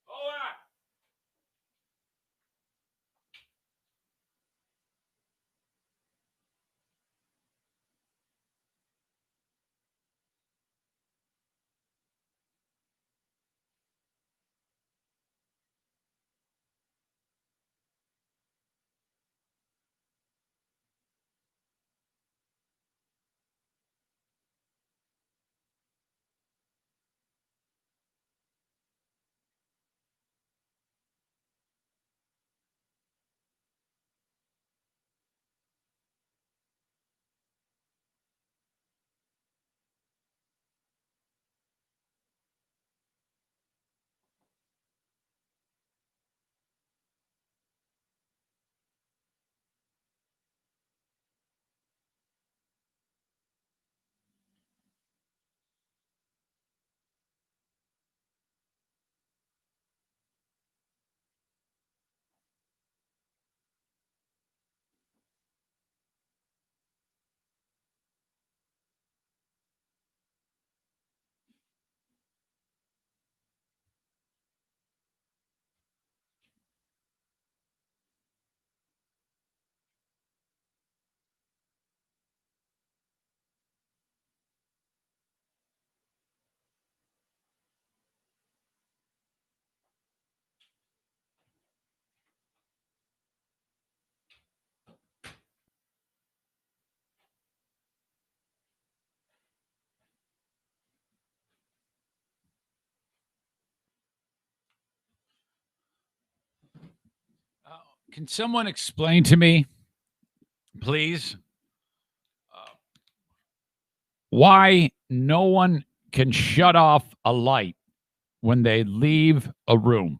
S1: Hold on. Can someone explain to me, please, why no one can shut off a light when they leave a room?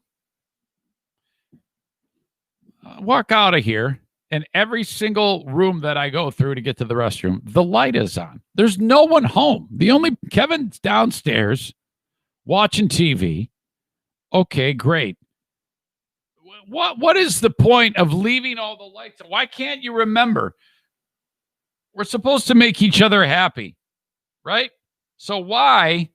S1: Walk out of here, and every single room that I go through to get to the restroom, the light is on. There's no one home. Kevin's downstairs watching TV. Okay, great. What is the point of leaving all the lights on? Why can't you remember? We're supposed to make each other happy, right? So why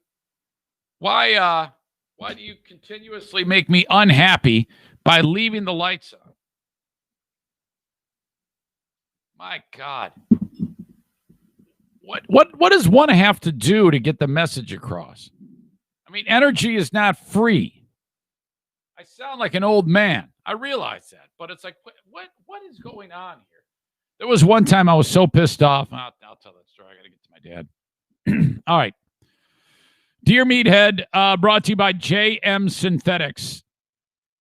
S1: do you continuously make me unhappy by leaving the lights on? My God. What does one have to do to get the message across? I mean, energy is not free. I sound like an old man. I realize that, but it's like, what is going on here? There was one time I was so pissed off. I'll tell that story. I got to get to my dad. All right. Dear Meathead, brought to you by JM Synthetics.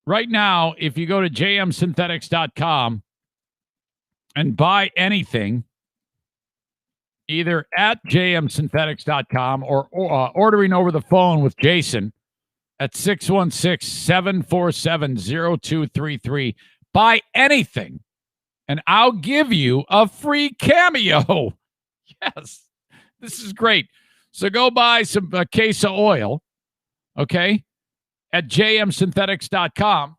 S1: Right now, if you go to jmsynthetics.com, and buy anything either at jmsynthetics.com or ordering over the phone with Jason at 616-747-0233. Buy anything, and I'll give you a free cameo. Yes, this is great. So go buy a case of oil, okay, at jmsynthetics.com,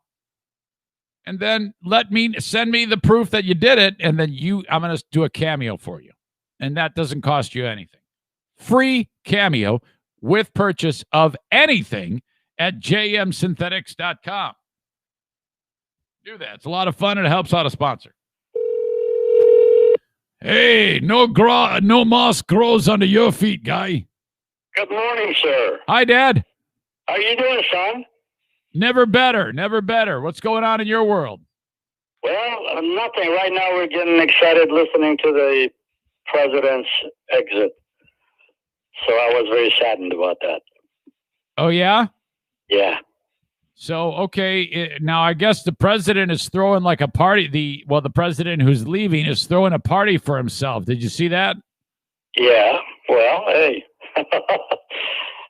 S1: and then send me the proof that you did it, and then I'm going to do a cameo for you. And that doesn't cost you anything. Free cameo with purchase of anything at jmsynthetics.com. Do that. It's a lot of fun, and it helps out a sponsor. Hey, no moss grows under your feet, guy.
S4: Good morning, sir.
S1: Hi, Dad.
S4: How you doing, son?
S1: Never better. Never better. What's going on in your world?
S4: Well, nothing. Right now we're getting excited listening to the president's exit. So I was very saddened about that.
S1: Oh, yeah?
S4: Yeah.
S1: So, okay, now I guess the president is throwing like a party. The president who's leaving is throwing a party for himself. Did you see that?
S4: Yeah. Well, hey.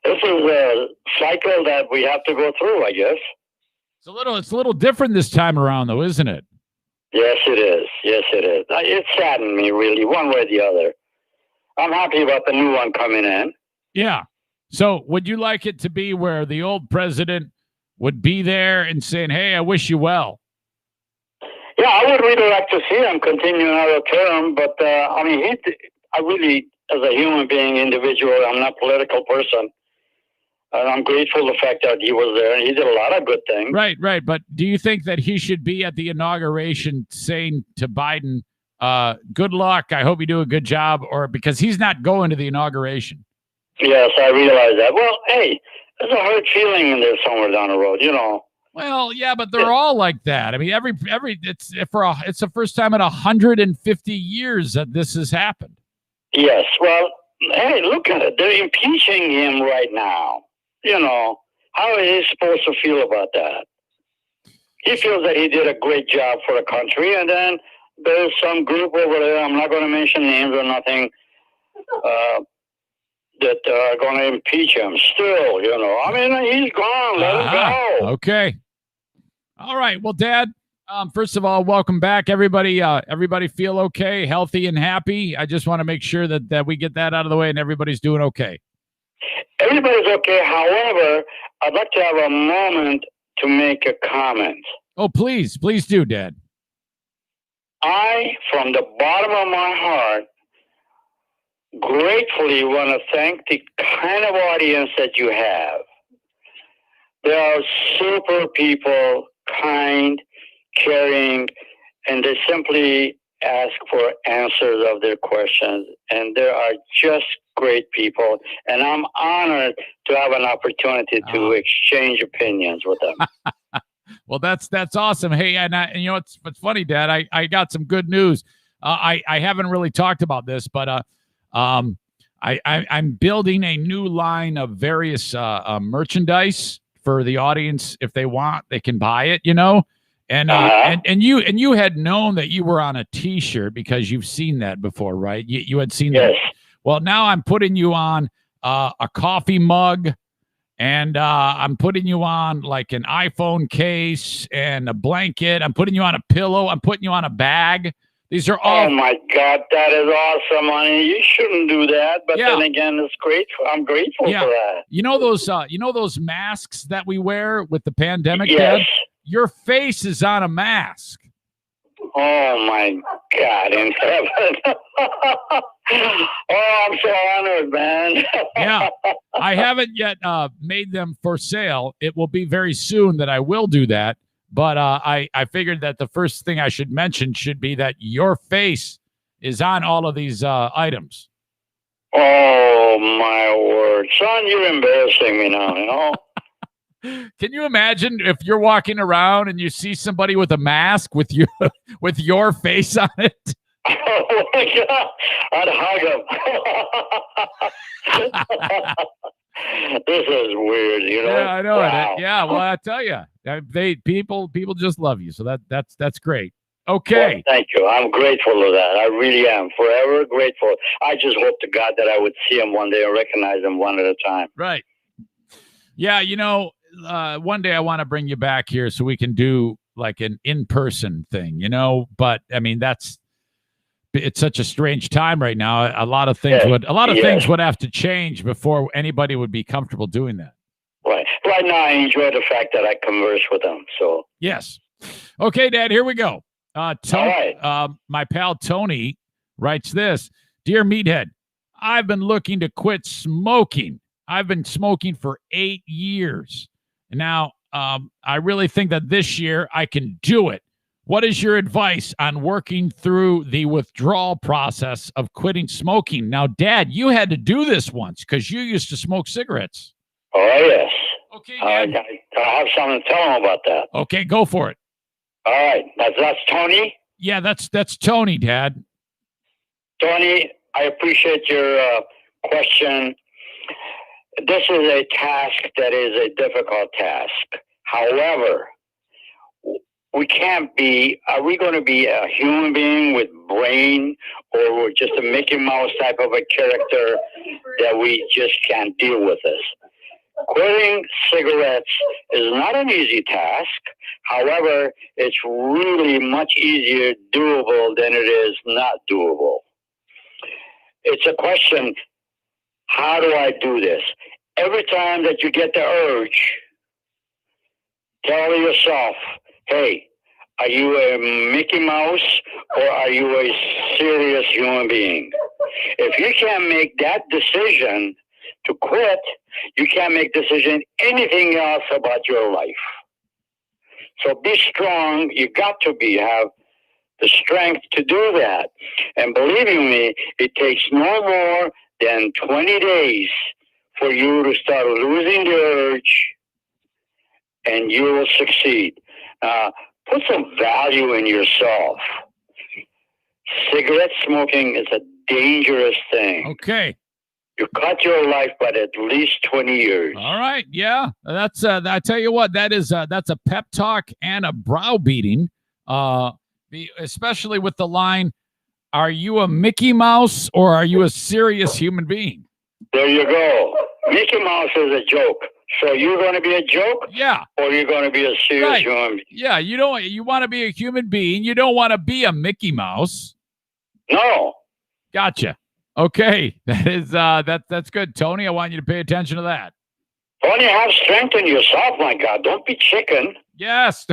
S4: This is a cycle that we have to go through, I guess.
S1: It's a little different this time around, though, isn't it?
S4: Yes, it is. Yes, it is. It saddened me, really, one way or the other. I'm happy about the new one coming in.
S1: Yeah. So would you like it to be where the old president would be there and saying, hey, I wish you well?
S4: Yeah, I would really like to see him continue another term, but, I really, as a human being, individual, I'm not a political person. And I'm grateful the fact that he was there, and he did a lot of good things.
S1: Right. But do you think that he should be at the inauguration saying to Biden, good luck, I hope you do a good job, or because he's not going to the inauguration?
S4: Yes, I realize that. Well, hey, there's a hurt feeling in there somewhere down the road, you know.
S1: Well, yeah, but they're all like that. I mean, it's the first time in 150 years that this has happened.
S4: Yes, well, hey, look at it. They're impeaching him right now. You know, how is he supposed to feel about that? He feels that he did a great job for the country, and then there's some group over there, I'm not going to mention names or nothing, that are going to impeach him still, you know. I mean, he's gone. Let him go.
S1: Okay. All right. Well, Dad, first of all, welcome back. Everybody feel okay, healthy, and happy? I just want to make sure that we get that out of the way and everybody's doing okay.
S4: Everybody's okay. However, I'd like to have a moment to make a comment.
S1: Oh, please do, Dad.
S4: I, from the bottom of my heart, gratefully want to thank the kind of audience that you have. They are super people, kind, caring, and they simply ask for answers of their questions. And they are just great people. And I'm honored to have an opportunity to exchange opinions with them.
S1: Well, that's awesome. Hey, and you know, it's funny, Dad. I got some good news. I haven't really talked about this, but I'm building a new line of various merchandise for the audience. If they want, they can buy it, you know. And you had known that you were on a T-shirt because you've seen that before, right? You had seen that. Well, now I'm putting you on a coffee mug, and I'm putting you on like an iPhone case and a blanket. I'm putting you on a pillow. I'm putting you on a bag. These are all. Oh
S4: my God, that is awesome! I mean, you shouldn't do that, but then again, it's great. I'm grateful for that.
S1: You know those masks that we wear with the pandemic,
S4: yes.
S1: Dad? Your face is on a mask.
S4: Oh my God in heaven! Oh, I'm so honored, man.
S1: Yeah, I haven't yet made them for sale. It will be very soon that I will do that. But I figured that the first thing I should mention should be that your face is on all of these items.
S4: Oh, my word. Son, you're embarrassing me now, you know?
S1: Can you imagine if you're walking around and you see somebody with a mask with your face on it?
S4: Oh, my God. I'd hug him. This is weird, you know.
S1: Yeah, I know.
S4: Wow.
S1: Yeah, well, I tell you, people just love you, so that's great. Okay.
S4: Well, thank you. I'm grateful to that. I really am. Forever grateful. I just hope to God that I would see him one day and recognize him one at a time.
S1: Right. Yeah, one day I want to bring you back here so we can do like an in-person thing, but I mean it's such a strange time right now. A lot of things things would have to change before anybody would be comfortable doing that.
S4: Right. Right now I enjoy the fact that I converse with them. So
S1: yes. Okay, Dad, here we go.
S4: Tony,
S1: my pal Tony writes this. Dear Meathead, I've been looking to quit smoking. I've been smoking for 8 years. Now, I really think that this year I can do it. What is your advice on working through the withdrawal process of quitting smoking? Now, Dad, you had to do this once because you used to smoke cigarettes.
S4: Oh, yes.
S1: Okay, Dad.
S4: I have something to tell him about that.
S1: Okay, go for it.
S4: All right. That's Tony?
S1: Yeah, that's Tony, Dad.
S4: Tony, I appreciate your question. This is a task that is a difficult task. However, are we going to be a human being with brain, or we're just a Mickey Mouse type of a character that we just can't deal with this? Quitting cigarettes is not an easy task. However, it's really much easier doable than it is not doable. It's a question, how do I do this? Every time that you get the urge, tell yourself, hey, are you a Mickey Mouse or are you a serious human being? If you can't make that decision to quit, you can't make decision anything else about your life. So be strong. You got to have the strength to do that. And believing me, it takes no more than 20 days for you to start losing the urge, and you will succeed. Put some value in yourself. Cigarette smoking is a dangerous thing.
S1: Okay.
S4: You cut your life by at least 20 years.
S1: All right. Yeah. That's I tell you what, that's a pep talk and a browbeating. Especially with the line, are you a Mickey Mouse or are you a serious human being?
S4: There you go. Mickey Mouse is a joke. So you're going to be a joke?
S1: Yeah.
S4: Or you're going to be a serious human being?
S1: Yeah, you want to be a human being. You don't want to be a Mickey Mouse.
S4: No.
S1: Gotcha. Okay. That is that's good, Tony. I want you to pay attention to that.
S4: Tony, have strength in yourself, my God. Don't be chicken.
S1: Yes.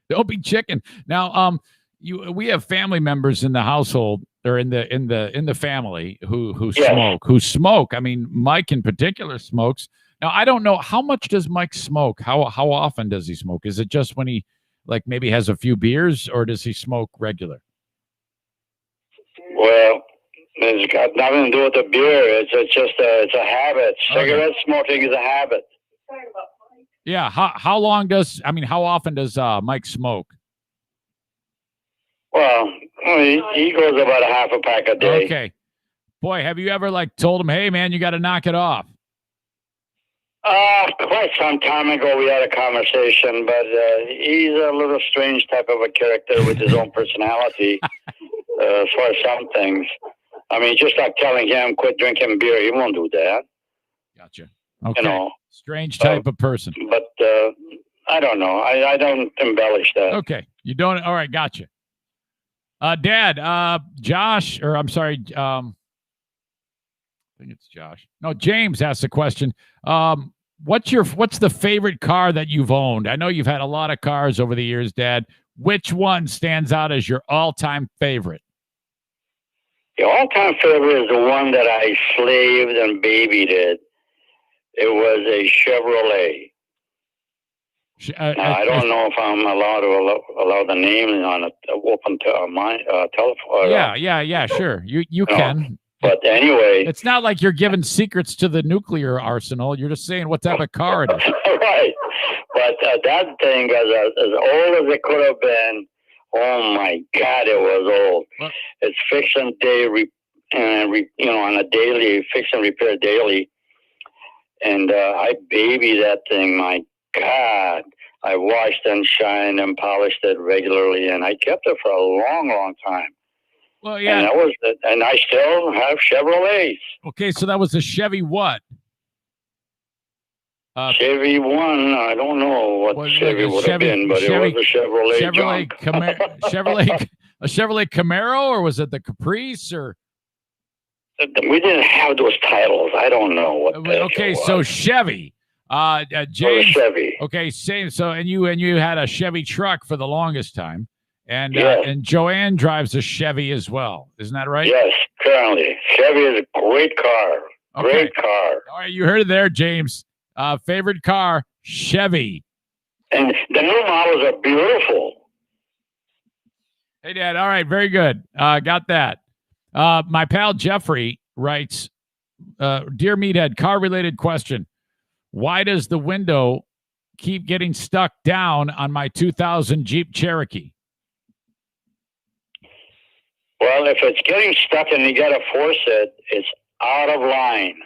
S1: Don't be chicken. Now, we have family members in the household or in the family who smoke. I mean, Mike in particular smokes. Now, I don't know, how much does Mike smoke? How often does he smoke? Is it just when he like maybe has a few beers, or does he smoke regular?
S4: Well, it's got nothing to do with the beer. It's a habit. Cigarette smoking is a habit.
S1: Yeah. How often does Mike smoke?
S4: Well, he goes about a half a pack a day.
S1: Okay. Boy, have you ever like told him, hey man, you got to knock it off?
S4: Quite some time ago we had a conversation, but he's a little strange type of a character with his own personality as far as some things. I mean, just like telling him quit drinking beer, he won't do that.
S1: Gotcha. Okay. Strange type of person.
S4: But I don't know. I don't embellish that.
S1: Okay. You don't. All right. Gotcha. Dad, Josh, or I'm sorry, I think it's Josh. No, James asked a question. What's the favorite car that you've owned? I know you've had a lot of cars over the years, Dad. Which one stands out as your all-time favorite?
S4: The all-time favorite is the one that I slaved and babied it. It was a Chevrolet. I don't know if I'm allowed to allow the name on it open to my telephone.
S1: Yeah, sure. You can.
S4: But anyway,
S1: it's not like you're giving secrets to the nuclear arsenal. You're just saying what type of car it is.
S4: Right. But that thing, as old as it could have been, oh my God, it was old. What? It's fix and day, on a daily, fix and repair daily. And I baby that thing, my God. I washed and shined and polished it regularly, and I kept it for a long, long time.
S1: Well, yeah.
S4: And I still have Chevrolets.
S1: Okay, so that was a Chevy what?
S4: Chevy 1, I don't know what Chevy would have been, but it was a Chevrolet
S1: Chevrolet a Chevrolet Camaro, or was it the Caprice? Or
S4: we didn't have those titles. I don't know what.
S1: Okay, so Chevy. James,
S4: Chevy.
S1: Okay, same. So and you had a Chevy truck for the longest time, and and Joanne drives a Chevy as well. Isn't that right?
S4: Yes, currently Chevy is a great car.
S1: Okay.
S4: Great car.
S1: All right, you heard it there, James. Favorite car, Chevy.
S4: And the new models are beautiful.
S1: Hey, Dad. All right, very good. Got that. My pal Jeffrey writes, Dear Meathead, car-related question. Why does the window keep getting stuck down on my 2000 Jeep Cherokee?
S4: Well, if it's getting stuck and you got to force it, it's out of line.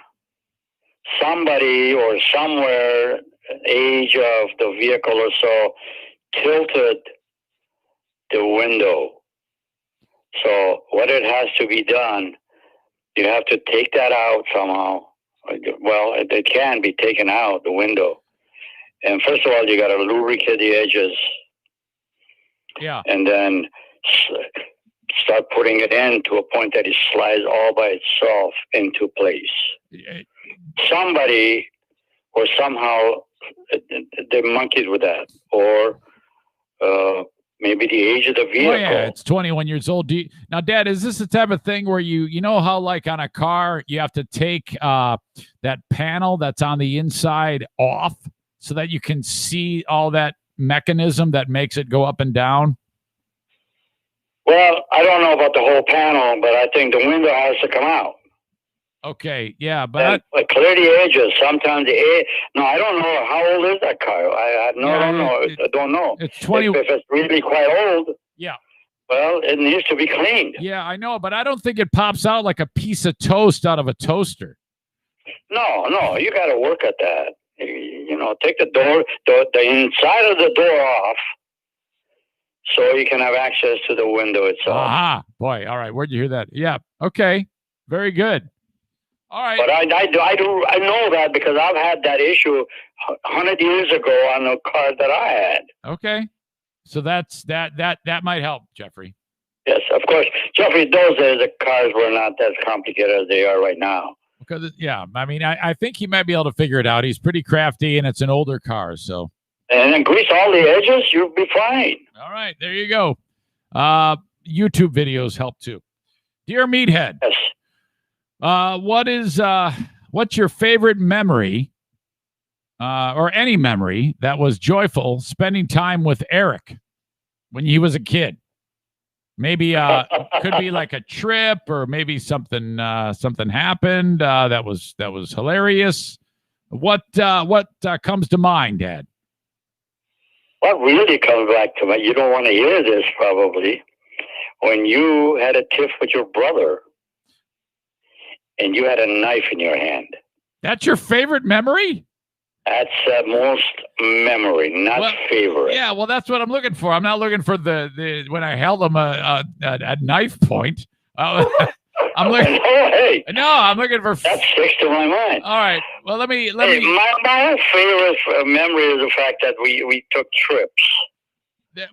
S4: Somebody or somewhere, age of the vehicle or so, tilted the window. So what it has to be done, you have to take that out somehow. Well, it can be taken out, the window. And first of all, you got to lubricate the edges.
S1: Yeah.
S4: And then start putting it in to a point that it slides all by itself into place. Somebody or somehow they monkeyed with that, or maybe the age of the vehicle.
S1: Oh, yeah, it's 21 years old. Now, Dad, is this the type of thing where you know how like on a car you have to take that panel that's on the inside off so that you can see all that mechanism that makes it go up and down?
S4: Well, I don't know about the whole panel, but I think the window has to come out.
S1: Okay, yeah, but
S4: clear the edges. Sometimes no, I don't know how old is that car. I don't know.
S1: It's 20.
S4: If it's really quite old,
S1: yeah.
S4: Well, it needs to be cleaned.
S1: Yeah, I know, but I don't think it pops out like a piece of toast out of a toaster.
S4: No, you got to work at that. You know, take the inside of the door off, so you can have access to the window itself.
S1: Aha, boy! All right, where'd you hear that? Yeah. Okay. Very good. All right.
S4: But I know that because I've had that issue 100 years ago on the car that I had.
S1: Okay. So that might help, Jeffrey.
S4: Yes, of course. Jeffrey, those days the cars were not as complicated as they are right now.
S1: Because I mean, I think he might be able to figure it out. He's pretty crafty, and it's an older car, so.
S4: And then grease all the edges, you'll be fine.
S1: All right, there you go. YouTube videos help too. Dear Meathead.
S4: Yes.
S1: What's your favorite memory, or any memory that was joyful spending time with Eric when he was a kid? Maybe could be like a trip, or maybe something happened that was hilarious. What comes to mind, Dad?
S4: What really comes back to me? You don't want to hear this probably. When you had a tiff with your brother. And you had a knife in your hand.
S1: That's your favorite memory?
S4: That's most memory, not favorite.
S1: Yeah, well, that's what I'm looking for. I'm not looking for the when I held him a knife point. I'm looking.
S4: Oh, hey.
S1: No, I'm looking for.
S4: That sticks to my mind.
S1: All right. Well, let me.
S4: My favorite memory is the fact that we took trips.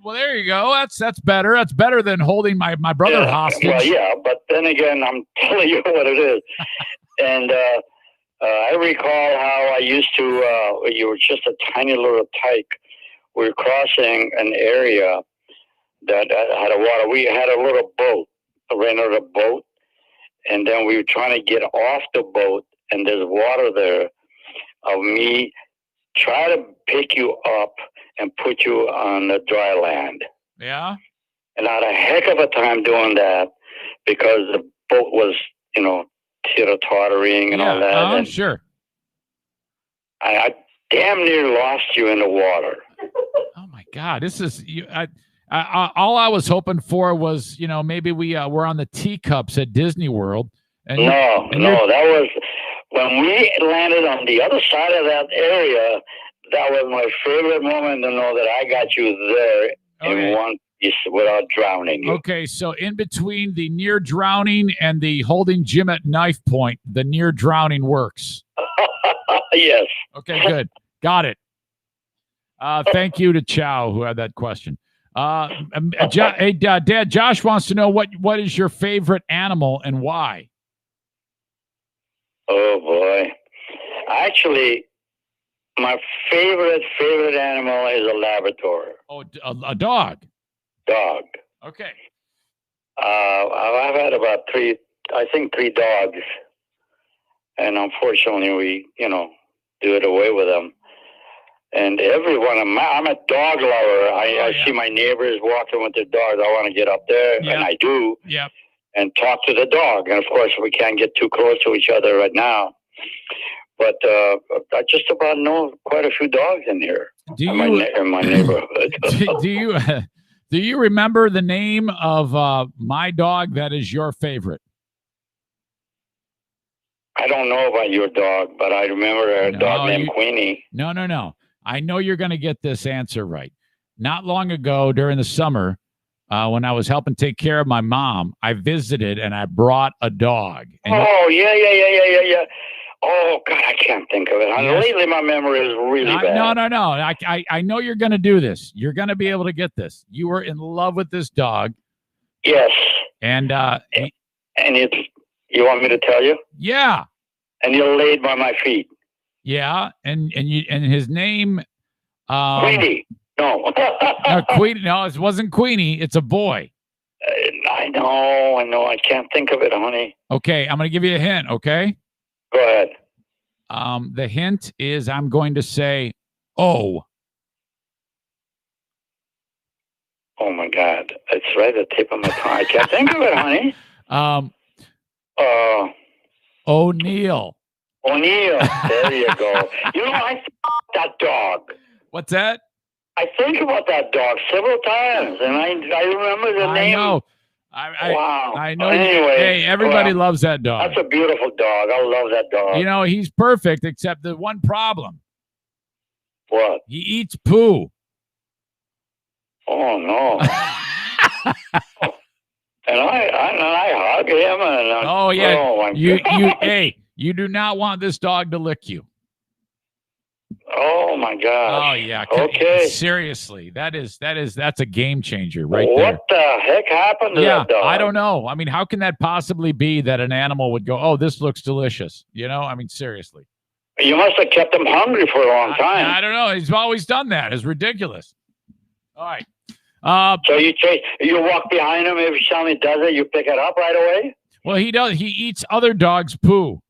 S1: Well, there you go. That's better. That's better than holding my brother hostage.
S4: Well, yeah, but then again, I'm telling you what it is. And I recall how I used to, you were just a tiny little tyke. We were crossing an area that had a water. We had a little boat, a rented a boat. And then we were trying to get off the boat, and there's water there of me try to pick you up and put you on the dry land.
S1: Yeah.
S4: And I had a heck of a time doing that because the boat was, teeter-tottering and all that. And
S1: sure.
S4: I damn near lost you in the water.
S1: Oh my God. This is you. All I was hoping for was, maybe we were on the teacups at Disney World. And that
S4: was when we landed on the other side of that area. that was my favorite moment to know that I got you there in one piece without drowning you.
S1: Okay, so in between the near drowning and the holding Jim at knife point, the near drowning works.
S4: Yes.
S1: Okay, good. Got it. Thank you to Chow who had that question. Dad, Josh wants to know what is your favorite animal and why?
S4: Oh boy. Actually, my favorite animal is a Labrador.
S1: Oh, a dog.
S4: Dog.
S1: Okay.
S4: I've had about three dogs, and unfortunately, we do it away with them. And everyone, I'm a dog lover. I see my neighbors walking with their dogs. I want to get up there, and I do.
S1: Yep.
S4: And talk to the dog. And of course, we can't get too close to each other right now. But I just about know quite a few dogs in here in my neighborhood.
S1: Do you remember the name of my dog that is your favorite?
S4: I don't know about your dog, but I remember a dog named Queenie.
S1: No. I know you're going to get this answer right. Not long ago during the summer, when I was helping take care of my mom, I visited and I brought a dog. And
S4: yeah. Oh, God, I can't think of it. Yes. Lately, my memory is really bad.
S1: No. I know you're going to do this. You're going to be able to get this. You were in love with this dog.
S4: Yes.
S1: And
S4: you want me to tell you?
S1: Yeah.
S4: And you laid by my feet.
S1: Yeah, and his name
S4: Queenie. No.
S1: No, Queenie. No, it wasn't Queenie. It's a boy.
S4: I know. I can't think of it, honey.
S1: Okay, I'm going to give you a hint, okay?
S4: Go ahead.
S1: The hint is I'm going to say, oh.
S4: Oh, my God. It's right at the tip of my tongue. I can't think of it, honey.
S1: O'Neill.
S4: O'Neill. There you go. I think about that dog.
S1: What's that?
S4: I think about that dog several times, and I remember the name.
S1: I know.
S4: Wow.
S1: I know.
S4: Anyway,
S1: hey, everybody loves that dog.
S4: That's a beautiful dog. I love that dog.
S1: He's perfect, except the one problem.
S4: What?
S1: He eats poo.
S4: Oh, no. And I hug him.
S1: You do not want this dog to lick you.
S4: Oh my gosh.
S1: Oh yeah.
S4: Okay.
S1: Seriously, that's a game changer right there.
S4: What the heck happened to that dog?
S1: I don't know. I mean, how can that possibly be that an animal would go, "Oh, this looks delicious"? I mean, seriously.
S4: You must have kept him hungry for a long time.
S1: I don't know. He's always done that. It's ridiculous. All right.
S4: So you walk behind him every time he does it, you pick it up right away?
S1: Well, he does. He eats other dogs' poo.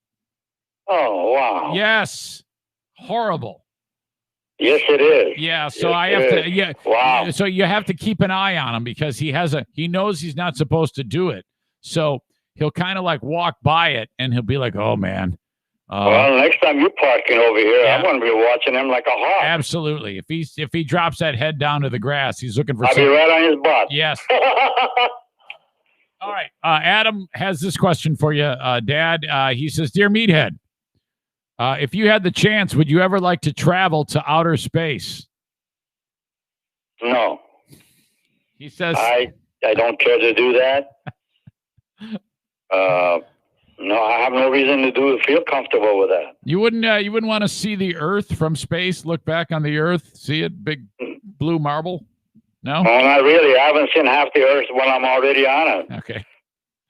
S4: Oh, wow.
S1: Yes. Horrible.
S4: Yes, it is.
S1: Yeah, so I have to. Yeah.
S4: Wow.
S1: So you have to keep an eye on him because he knows he's not supposed to do it. So he'll kind of like walk by it and he'll be like, "Oh man."
S4: Well, next time you're parking over here, I'm going to be watching him like a hawk.
S1: Absolutely. If he drops that head down to the grass, he's looking for.
S4: I'll be right on his butt.
S1: Yes. All right. Adam has this question for you, Dad. He says, "Dear Meathead, if you had the chance, would you ever like to travel to outer space?"
S4: No.
S1: He says,
S4: I don't care to do that. No, I have no reason to feel comfortable with that.
S1: You wouldn't want to see the Earth from space, look back on the Earth, see it, big blue marble? No?
S4: No, not really. I haven't seen half the Earth when I'm already on it.
S1: Okay.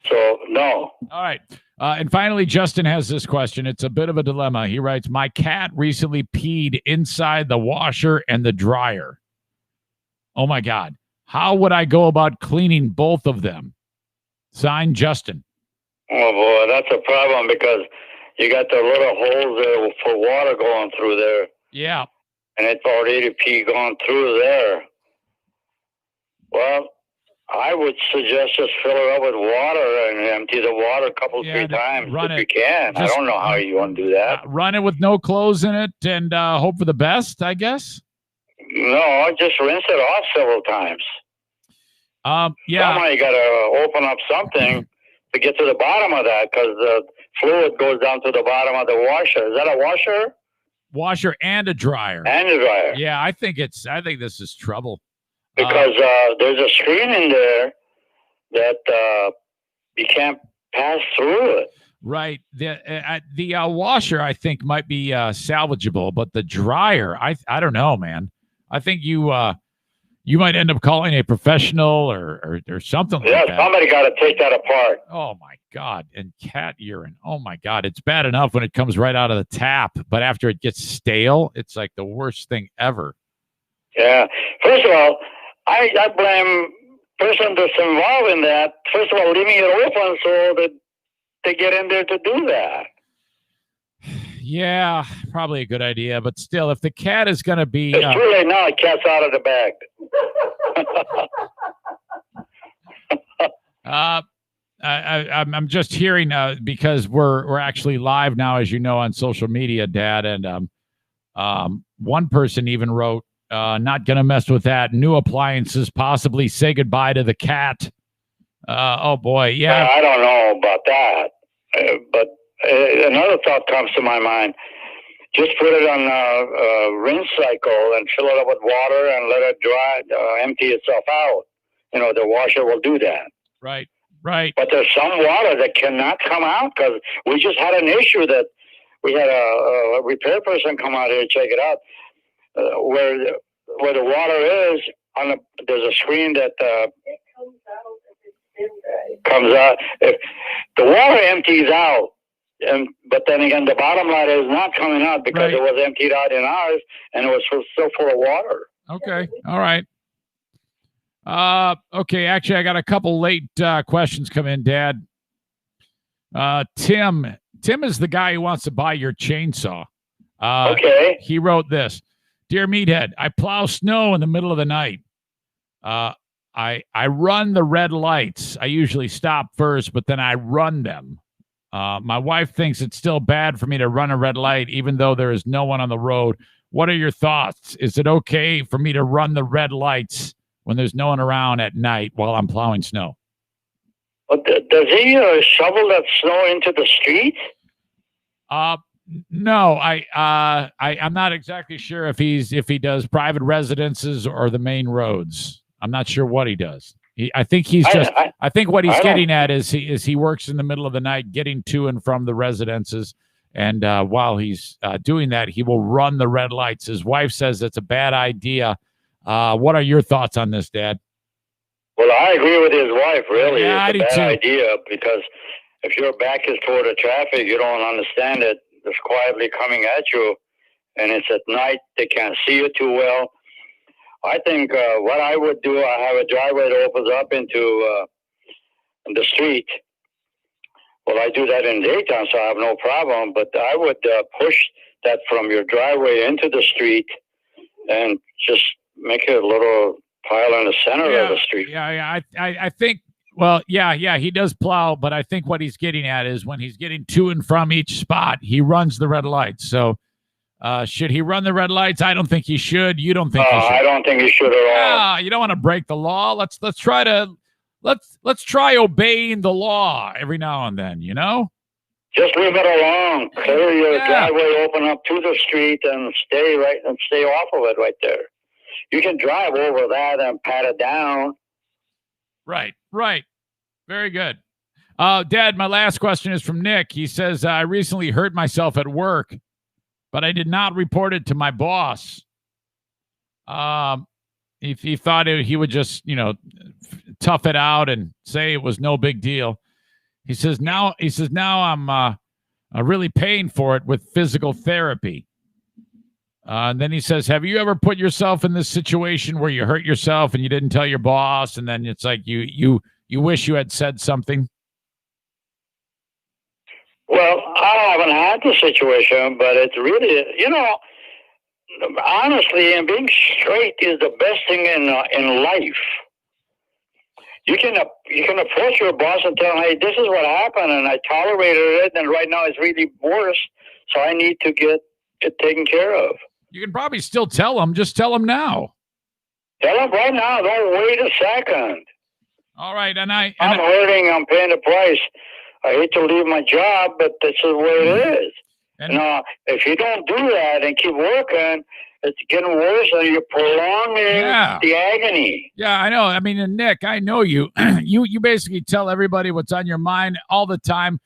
S4: So, no.
S1: All right. And finally, Justin has this question. It's a bit of a dilemma. He writes, "My cat recently peed inside the washer and the dryer. Oh, my God. How would I go about cleaning both of them?" Signed, Justin.
S4: Oh, boy, that's a problem because you got the little holes there for water going through there.
S1: Yeah.
S4: And it's already pee going through there. Well, I would suggest just fill it up with water and empty the water a couple, 3 times if you can. I don't know how you want to do that.
S1: Run it with no clothes in it and hope for the best, I guess?
S4: No, just rinse it off several times.
S1: Yeah.
S4: Somehow you got to open up something to get to the bottom of that because the fluid goes down to the bottom of the washer. Is that a washer?
S1: washer and a dryer.
S4: And a dryer.
S1: Yeah, I think this is trouble.
S4: Because there's a screen in there that you can't pass through it.
S1: Right. The washer, I think, might be salvageable, but the dryer, I don't know, man. I think you might end up calling a professional or something like that.
S4: Yeah, somebody got to take that apart.
S1: Oh, my God. And cat urine. Oh, my God. It's bad enough when it comes right out of the tap, but after it gets stale, it's like the worst thing ever.
S4: Yeah. First of all, I blame person that's involved in that. First of all, leaving it open so that they get in there to do that.
S1: Yeah, probably a good idea, but still, if the cat is going to be...
S4: It's too late now. The cat's out of the bag.
S1: I'm just hearing because we're actually live now, as you know, on social media, Dad, and one person even wrote, not going to mess with that. New appliances, possibly say goodbye to the cat. Oh, boy, yeah.
S4: I don't know about that, but another thought comes to my mind. Just put it on a rinse cycle and fill it up with water and let it dry, empty itself out. The washer will do that.
S1: Right, right.
S4: But there's some water that cannot come out because we just had an issue that we had a repair person come out here to check it out. Where the water is, there's a screen that comes out. If the water empties out, but then again, the bottom line is not coming out because it was emptied out in ours, and it was still full of water.
S1: Okay, all right. Okay, actually, I got a couple late questions come in, Dad. Tim is the guy who wants to buy your chainsaw.
S4: Okay.
S1: He wrote this. Dear Meathead, I plow snow in the middle of the night. I run the red lights. I usually stop first, but then I run them. My wife thinks it's still bad for me to run a red light, even though there is no one on the road. What are your thoughts? Is it okay for me to run the red lights when there's no one around at night while I'm plowing snow?
S4: But does he shovel that snow into the street?
S1: No, I'm not exactly sure if he does private residences or the main roads. I'm not sure what he does. I think what he's getting at is he works in the middle of the night getting to and from the residences, and while he's doing that, he will run the red lights. His wife says it's a bad idea. What are your thoughts on this, Dad?
S4: Well, I agree with his wife. Really,
S1: yeah,
S4: it's a bad idea because if your back is toward the traffic, you don't understand it. It's quietly coming at you, and it's at night. They can't see you too well. I think what I would do, I have a driveway that opens up into the street. Well, I do that in daytime, so I have no problem. But I would push that from your driveway into the street and just make it a little pile in the center of the street.
S1: Yeah. I think. Well, yeah, he does plow, but I think what he's getting at is when he's getting to and from each spot, he runs the red lights. So, should he run the red lights? I don't think he should. You don't think he should?
S4: I don't think he should at all.
S1: You don't want to break the law. Let's try obeying the law every now and then.
S4: Just leave it alone. Clear your driveway, open up to the street, and stay off of it right there. You can drive over that and pat it down.
S1: Right. Very good. Dad, my last question is from Nick. He says, I recently hurt myself at work, but I did not report it to my boss. He thought he would just, tough it out and say it was no big deal. He says, now I'm really paying for it with physical therapy. And then he says, have you ever put yourself in this situation where you hurt yourself and you didn't tell your boss, and then it's like you wish you had said something?
S4: Well, I haven't had the situation, but it's really, honestly, and being straight is the best thing in life. You can approach your boss and tell him, hey, this is what happened, and I tolerated it, and right now it's really worse, so I need to get it taken care of.
S1: You can probably still tell him. Just tell him now.
S4: Tell him right now. Don't wait a second.
S1: All right, I'm
S4: hurting. I'm paying the price. I hate to leave my job, but this is the way it is.
S1: And
S4: now, if you don't do that and keep working, it's getting worse, and you're prolonging the agony.
S1: Yeah, I know. I mean, and Nick, I know you. you basically tell everybody what's on your mind all the time,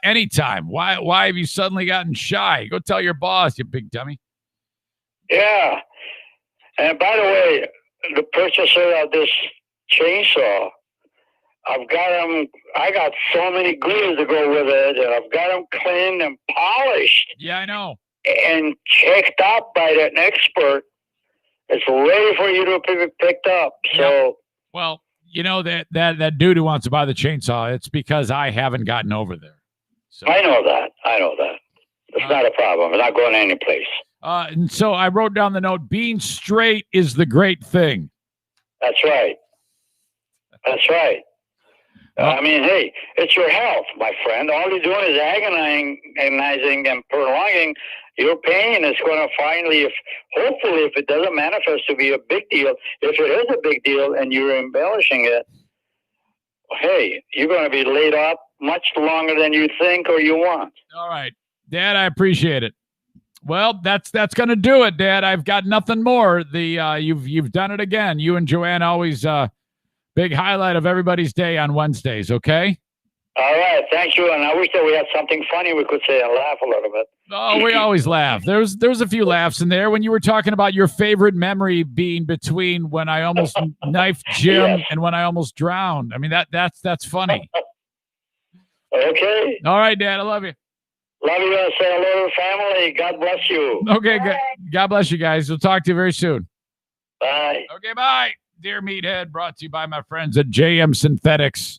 S1: anytime. Why have you suddenly gotten shy? Go tell your boss, you big dummy.
S4: Yeah. And by the way, the purchaser of this chainsaw, I got so many goodies to go with it, and I've got them cleaned and polished.
S1: Yeah, I know.
S4: And checked out by an expert. It's ready for you to be picked up. So,
S1: well, you know that dude who wants to buy the chainsaw, it's because I haven't gotten over there. So
S4: I know that. It's not a problem. I'm not going any place.
S1: And so I wrote down the note, being straight is the great thing.
S4: That's right. I mean, hey, it's your health, my friend. All you're doing is agonizing and prolonging your pain. Is going to finally, hopefully, if it doesn't manifest to be a big deal, if it is a big deal and you're embellishing it, hey, you're going to be laid up much longer than you think or you want.
S1: All right, Dad, I appreciate it. Well, that's going to do it, Dad. I've got nothing more. You've done it again. You and Joanne always big highlight of everybody's day on Wednesdays, okay?
S4: All right, thank you. And I wish that we had something funny we could say and laugh a little bit.
S1: Oh, we always laugh. There's a few laughs in there when you were talking about your favorite memory being between when I almost knifed Jim and when I almost drowned. I mean, that's funny.
S4: Okay.
S1: All right, Dad, I love you.
S4: Love you. Say hello to family. God bless you.
S1: Okay, God bless you guys. We'll talk to you very soon.
S4: Bye.
S1: Okay, bye. Dear Meathead, brought to you by my friends at JM Synthetics.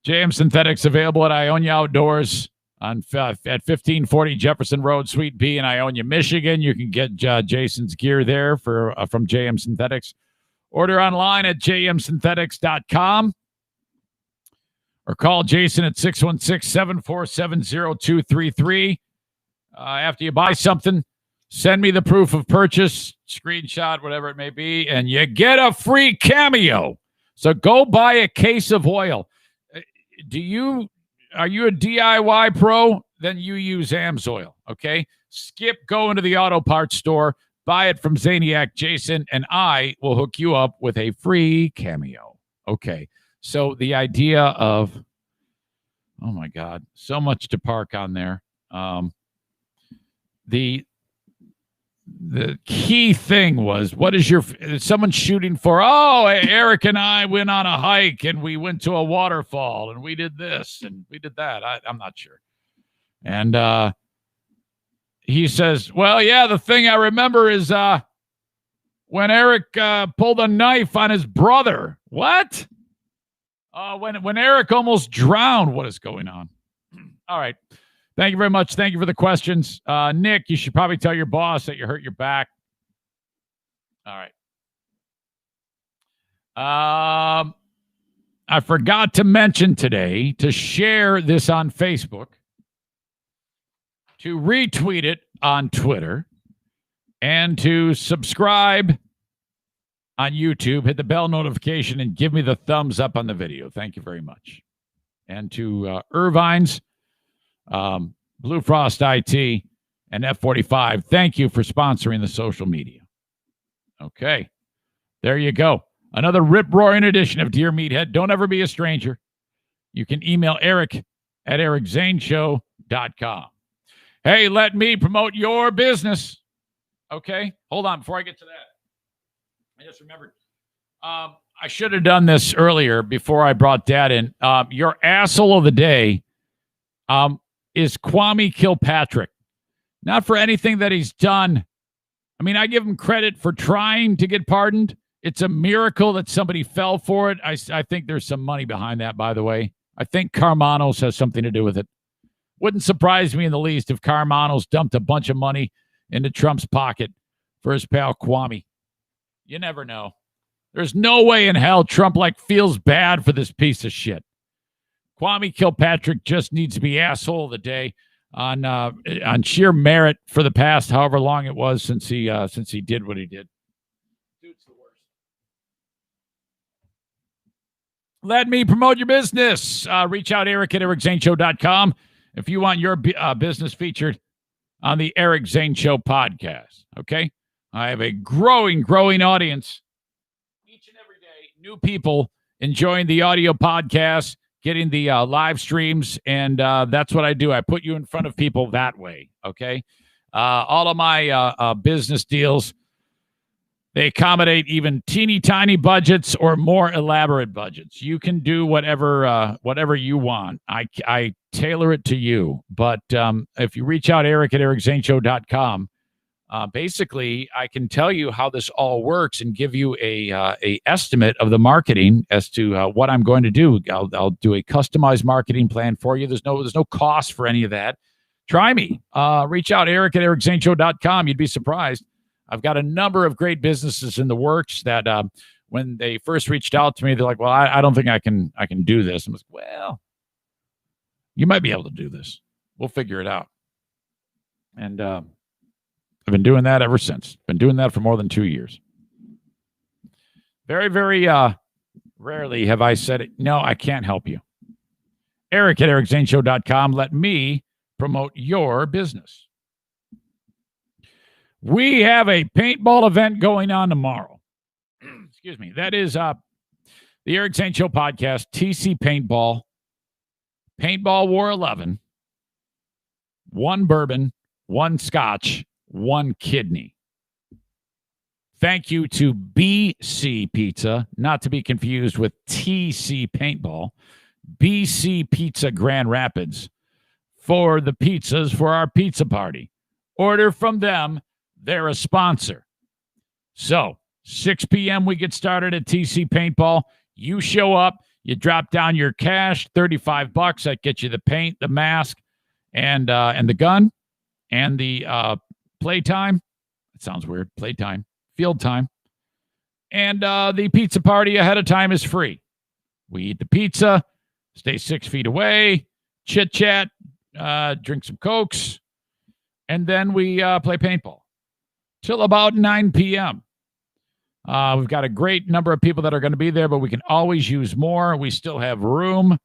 S1: JM Synthetics available at Ionia Outdoors at 1540 Jefferson Road, Suite B in Ionia, Michigan. You can get Jason's gear there from JM Synthetics. Order online at jmsynthetics.com or call Jason at 616-747-0233. After you buy something, send me the proof of purchase, screenshot, whatever it may be, and you get a free cameo. So go buy a case of oil. Are you a DIY pro? Then you use AMSOIL, okay? Skip going to the auto parts store, buy it from Zaniac Jason, and I will hook you up with a free cameo. Okay, so the idea of, oh my God, so much to park on there. The key thing was, what is someone shooting for? Oh, Eric and I went on a hike and we went to a waterfall and we did this and we did that. I'm not sure. And he says, well, yeah, the thing I remember is when Eric pulled a knife on his brother. What? When Eric almost drowned. What is going on? All right. Thank you very much. Thank you for the questions. Nick, you should probably tell your boss that you hurt your back. All right. I forgot to mention today to share this on Facebook, to retweet it on Twitter, and to subscribe on YouTube, hit the bell notification, and give me the thumbs up on the video. Thank you very much. And to Irvine's, Blue Frost IT, and F45, thank you for sponsoring the social media. Okay, there you go. Another rip-roaring edition of Dear Meathead. Don't ever be a stranger. You can email Eric at ericzaneshow.com. Hey, let me promote your business. Okay, hold on before I get to that. I just remembered. I should have done this earlier before I brought Dad in. Your asshole of the day is Kwame Kilpatrick. Not for anything that he's done. I mean, I give him credit for trying to get pardoned. It's a miracle that somebody fell for it. I think there's some money behind that, by the way. I think Carmanos has something to do with it. Wouldn't surprise me in the least if Carmanos dumped a bunch of money into Trump's pocket for his pal Kwame. You never know. There's no way in hell Trump feels bad for this piece of shit. Kwame Kilpatrick just needs to be asshole of the day on sheer merit for the past however long it was since he did what he did. Dude's the worst. Let me promote your business. Reach out, Eric at ericzaneshow.com. if you want your business featured on the Eric Zane Show podcast. Okay, I have a growing audience each and every day. New people enjoying the audio podcast, getting the live streams, and that's what I do. I put you in front of people that way. Okay, all of my business deals, they accommodate even teeny tiny budgets or more elaborate budgets. You can do whatever you want. I tailor it to you. But if you reach out, Eric at ericzaneshow.com, basically I can tell you how this all works and give you a estimate of the marketing as to what I'm going to do. I'll do a customized marketing plan for you. There's no cost for any of that. Try me. Reach out, Eric at ericzaneshow.com. You'd be surprised. I've got a number of great businesses in the works that when they first reached out to me, they're like, well, I don't think I can do this. I'm like, well, you might be able to do this. We'll figure it out. And I've been doing that ever since. Been doing that for more than 2 years. Very, very rarely have I said it. No, I can't help you. Eric at ericzaneshow.com. Let me promote your business. We have a paintball event going on tomorrow. Excuse me. That is the Eric Zane Show podcast, TC Paintball, Paintball War 11, 1 bourbon, 1 scotch, 1 kidney. Thank you to BC Pizza, not to be confused with TC Paintball, BC Pizza Grand Rapids, for the pizzas for our pizza party. Order from them. They're a sponsor. So, 6 p.m. we get started at TC Paintball. You show up, you drop down your cash, $35. That gets you the paint, the mask, and the gun, and the playtime. It sounds weird. Playtime, field time, and the pizza party ahead of time is free. We eat the pizza, stay 6 feet away, chit chat, drink some Cokes, and then we play paintball till about 9 p.m. We've got a great number of people that are going to be there, but we can always use more. We still have room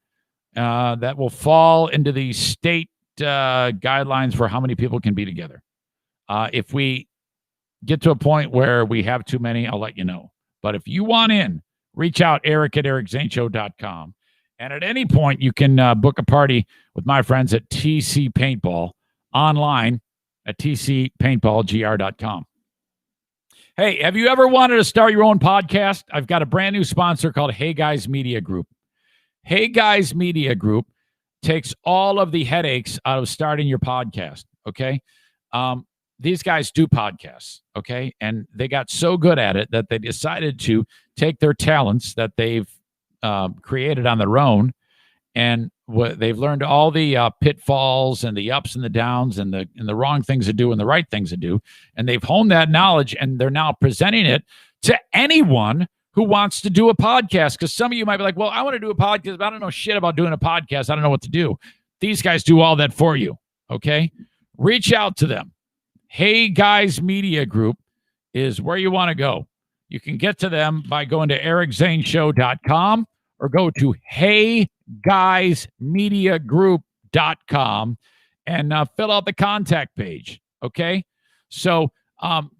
S1: that will fall into the state guidelines for how many people can be together. If we get to a point where we have too many, I'll let you know. But if you want in, reach out, Eric at ericzaneshow.com. And at any point, you can book a party with my friends at TC Paintball online at tcpaintballgr.com. Hey, have you ever wanted to start your own podcast? I've got a brand new sponsor called Hey Guys Media Group. Hey Guys Media Group takes all of the headaches out of starting your podcast, okay? These guys do podcasts, okay? And they got so good at it that they decided to take their talents that they've created on their own, and they've learned all the pitfalls and the ups and the downs and the wrong things to do and the right things to do. And they've honed that knowledge, and they're now presenting it to anyone who wants to do a podcast. Because some of you might be like, well, I want to do a podcast, but I don't know shit about doing a podcast. I don't know what to do. These guys do all that for you, okay? Reach out to them. Hey Guys Media Group is where you want to go. You can get to them by going to ericzaneshow.com or go to heyguysmediagroup.com and fill out the contact page, okay? So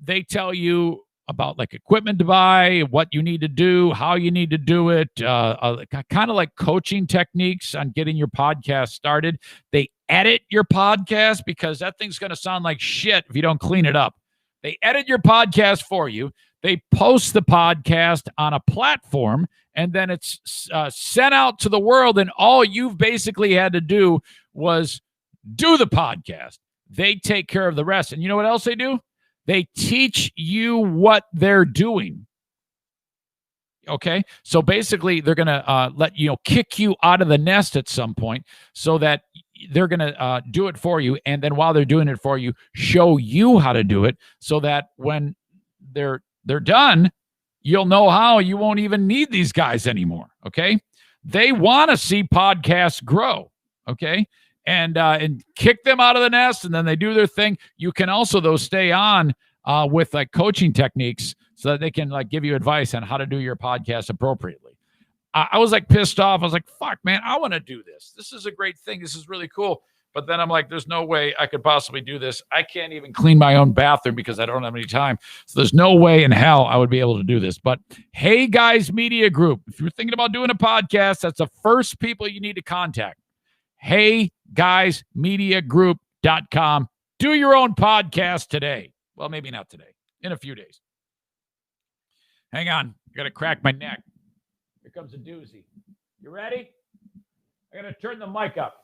S1: they tell you about like equipment to buy, what you need to do, how you need to do it, kind of like coaching techniques on getting your podcast started. They edit your podcast because that thing's going to sound like shit if you don't clean it up. They edit your podcast for you. They post the podcast on a platform, and then it's sent out to the world, and all you've basically had to do was do the podcast. They take care of the rest. And you know what else they do? They teach you what they're doing. Okay? So basically, they're going to kick you out of the nest at some point so that they're going to do it for you. And then while they're doing it for you, show you how to do it so that when they're done, you'll know how. You won't even need these guys anymore. Okay? They want to see podcasts grow. Okay? And kick them out of the nest, and then they do their thing. You can also, though, stay on with like coaching techniques so that they can like give you advice on how to do your podcast appropriately. I was like pissed off. I was like, fuck, man, I want to do this. This is a great thing. This is really cool. But then I'm like, there's no way I could possibly do this. I can't even clean my own bathroom because I don't have any time. So there's no way in hell I would be able to do this. But Hey Guys Media Group, if you're thinking about doing a podcast, that's the first people you need to contact. HeyGuysMediaGroup.com. Do your own podcast today. Well, maybe not today. In a few days. Hang on. I got to crack my neck. Here comes a doozy. You ready? I got to turn the mic up.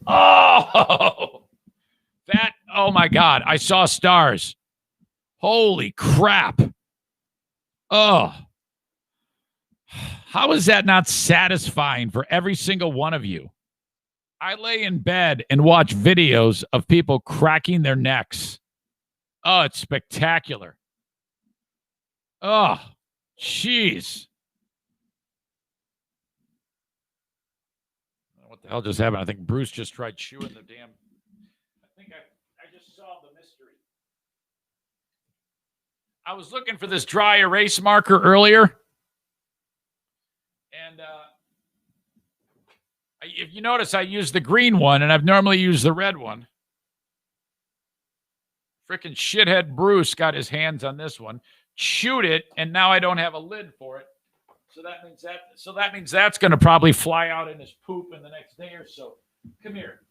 S1: Oh, oh my God. I saw stars. Holy crap. Oh, how is that not satisfying for every single one of you? I lay in bed and watch videos of people cracking their necks. Oh, it's spectacular. Oh, jeez. What the hell just happened? I think Bruce just tried chewing the damn. I think I just solved the mystery. I was looking for this dry erase marker earlier. And if you notice, I used the green one, and I've normally used the red one. Frickin' shithead Bruce got his hands on this one, chewed it, and now I don't have a lid for it. So that means that's going to probably fly out in his poop in the next day or so. Come here.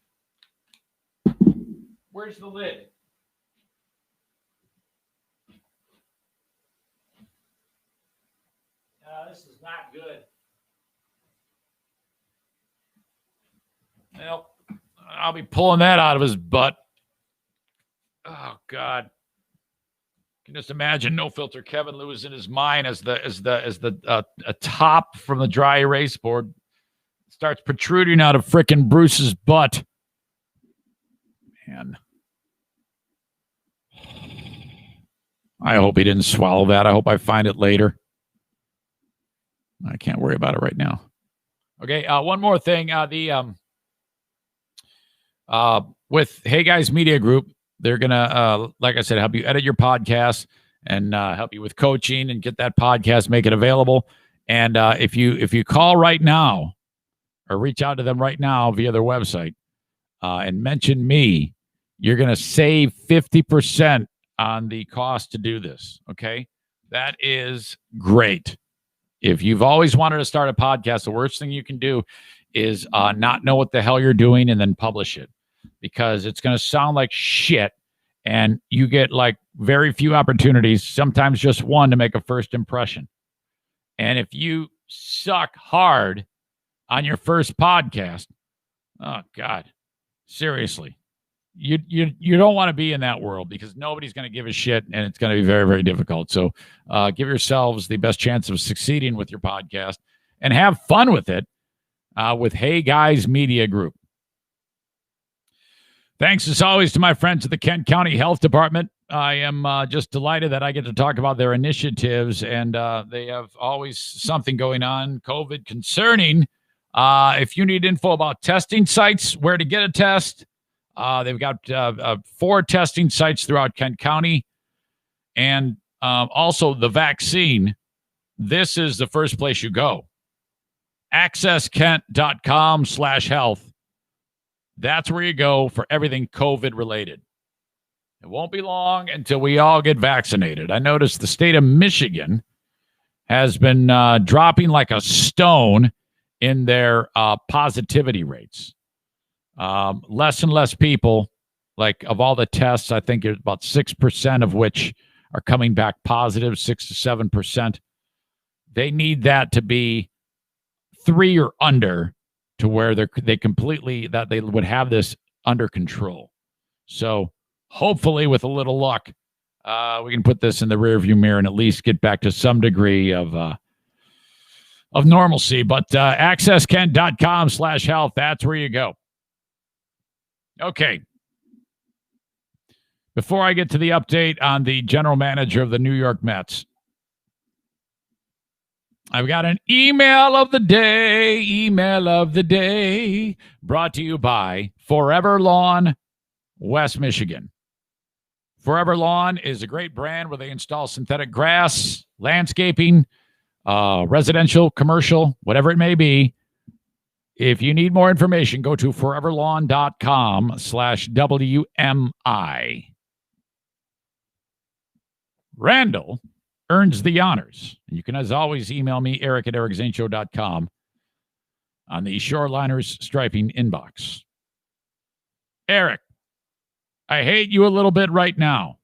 S1: Where's the lid? This is not good. Well, I'll be pulling that out of his butt. Oh God! You can just imagine No Filter Kevin losing his mind as the top from the dry erase board starts protruding out of frickin' Bruce's butt. Man, I hope he didn't swallow that. I hope I find it later. I can't worry about it right now. Okay, one more thing. With Hey Guys Media Group, they're gonna, like I said, help you edit your podcast and help you with coaching and get that podcast, make it available. And if you call right now or reach out to them right now via their website and mention me, you're gonna save 50% on the cost to do this. Okay, that is great. If you've always wanted to start a podcast, the worst thing you can do is not know what the hell you're doing and then publish it, because it's going to sound like shit and you get like very few opportunities, sometimes just one, to make a first impression. And if you suck hard on your first podcast, oh God, seriously, you don't want to be in that world, because nobody's going to give a shit and it's going to be very, very difficult. So give yourselves the best chance of succeeding with your podcast and have fun with it with Hey Guys Media Group. Thanks, as always, to my friends at the Kent County Health Department. I am just delighted that I get to talk about their initiatives, and they have always something going on COVID concerning. If you need info about testing sites, where to get a test, they've got 4 testing sites throughout Kent County, and also the vaccine. This is the first place you go. accesskent.com/health. That's where you go for everything COVID related. It won't be long until we all get vaccinated. I noticed the state of Michigan has been dropping like a stone in their positivity rates. Less and less people, like of all the tests, I think it's about 6% of which are coming back positive, 6 to 7%. They need that to be 3 or under to where they would have this under control. So hopefully, with a little luck, we can put this in the rearview mirror and at least get back to some degree of normalcy. But accesskent.com/health, that's where you go. Okay. Before I get to the update on the general manager of the New York Mets, I've got an email of the day, brought to you by Forever Lawn, West Michigan. Forever Lawn is a great brand where they install synthetic grass, landscaping, residential, commercial, whatever it may be. If you need more information, go to foreverlawn.com/WMI. Randall earns the honors. You can, as always, email me, eric@ericzaneshow.com, on the Shoreliners Striping inbox. Eric, I hate you a little bit right now.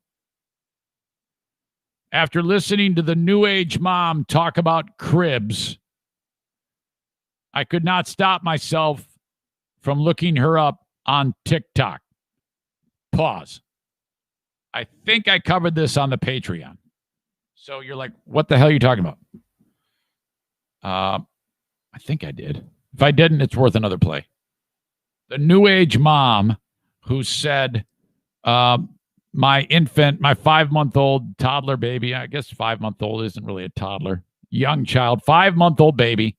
S1: After listening to the New Age mom talk about cribs, I could not stop myself from looking her up on TikTok. Pause. I think I covered this on the Patreon. So you're like, what the hell are you talking about? I think I did. If I didn't, it's worth another play. The New Age mom who said, my 5-month-old toddler baby, I guess 5-month-old isn't really a toddler, young child, 5-month-old baby,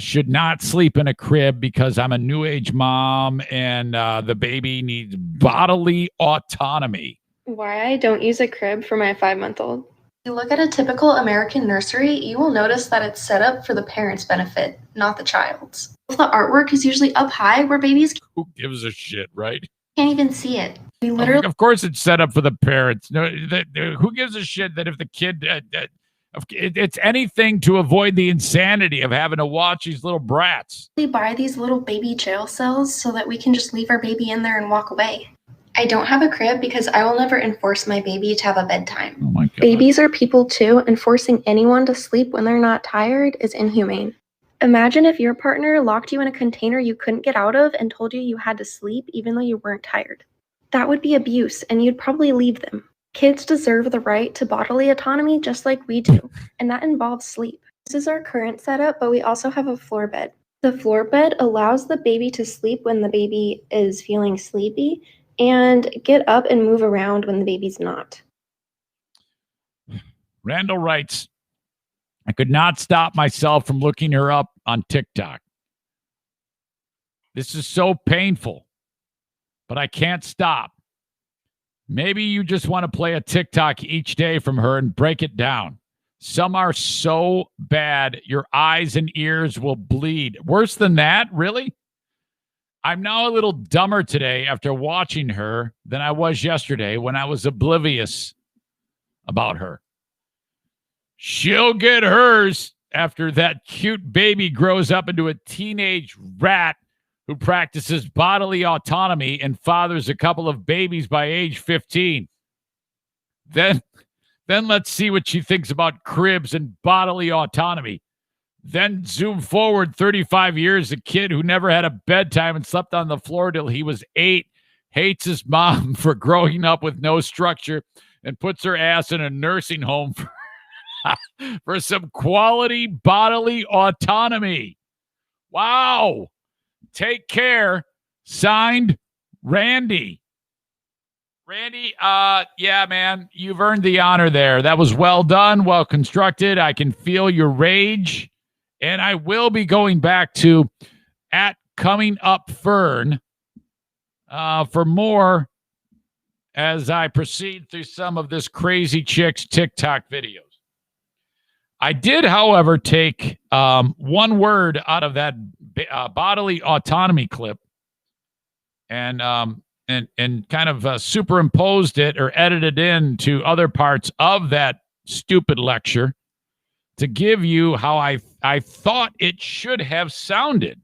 S1: should not sleep in a crib because I'm a New Age mom and the baby needs bodily autonomy.
S5: Why I don't use a crib for my 5-month-old. If you look at a typical American nursery, you will notice that it's set up for the parents' benefit, not the child's. The artwork is usually up high where babies
S1: Who gives a shit, right?
S5: can't even see it. We literally
S1: Of course it's set up for the parents. No, who gives a shit that if the kid... it's anything to avoid the insanity of having to watch these little brats.
S5: buy these little baby jail cells so that we can just leave our baby in there and walk away. I don't have a crib because I will never enforce my baby to have a bedtime.
S1: Oh my God.
S5: Babies are people too, and forcing anyone to sleep when they're not tired is inhumane. Imagine if your partner locked you in a container you couldn't get out of and told you you had to sleep even though you weren't tired. That would be abuse, and you'd probably leave them. Kids deserve the right to bodily autonomy just like we do, and that involves sleep. This is our current setup, but we also have a floor bed. The floor bed allows the baby to sleep when the baby is feeling sleepy and get up and move around when the baby's not.
S1: Randall writes, I could not stop myself from looking her up on TikTok. This is so painful, but I can't stop. Maybe you just want to play a TikTok each day from her and break it down. Some are so bad, your eyes and ears will bleed. Worse than that, really? I'm now a little dumber today after watching her than I was yesterday when I was oblivious about her. She'll get hers after that cute baby grows up into a teenage rat who practices bodily autonomy and fathers a couple of babies by age 15. Then let's see what she thinks about cribs and bodily autonomy. Then zoom forward 35 years, a kid who never had a bedtime and slept on the floor till he was 8, hates his mom for growing up with no structure and puts her ass in a nursing home for some quality bodily autonomy. Wow. Take care. Signed, Randy. Randy, yeah, man, you've earned the honor there. That was well done, well constructed. I can feel your rage. And I will be going back to @ComingUpFern for more as I proceed through some of this crazy chick's TikTok videos. I did, however, take one word out of that bodily autonomy clip and kind of superimposed it or edited into other parts of that stupid lecture to give you how I thought it should have sounded.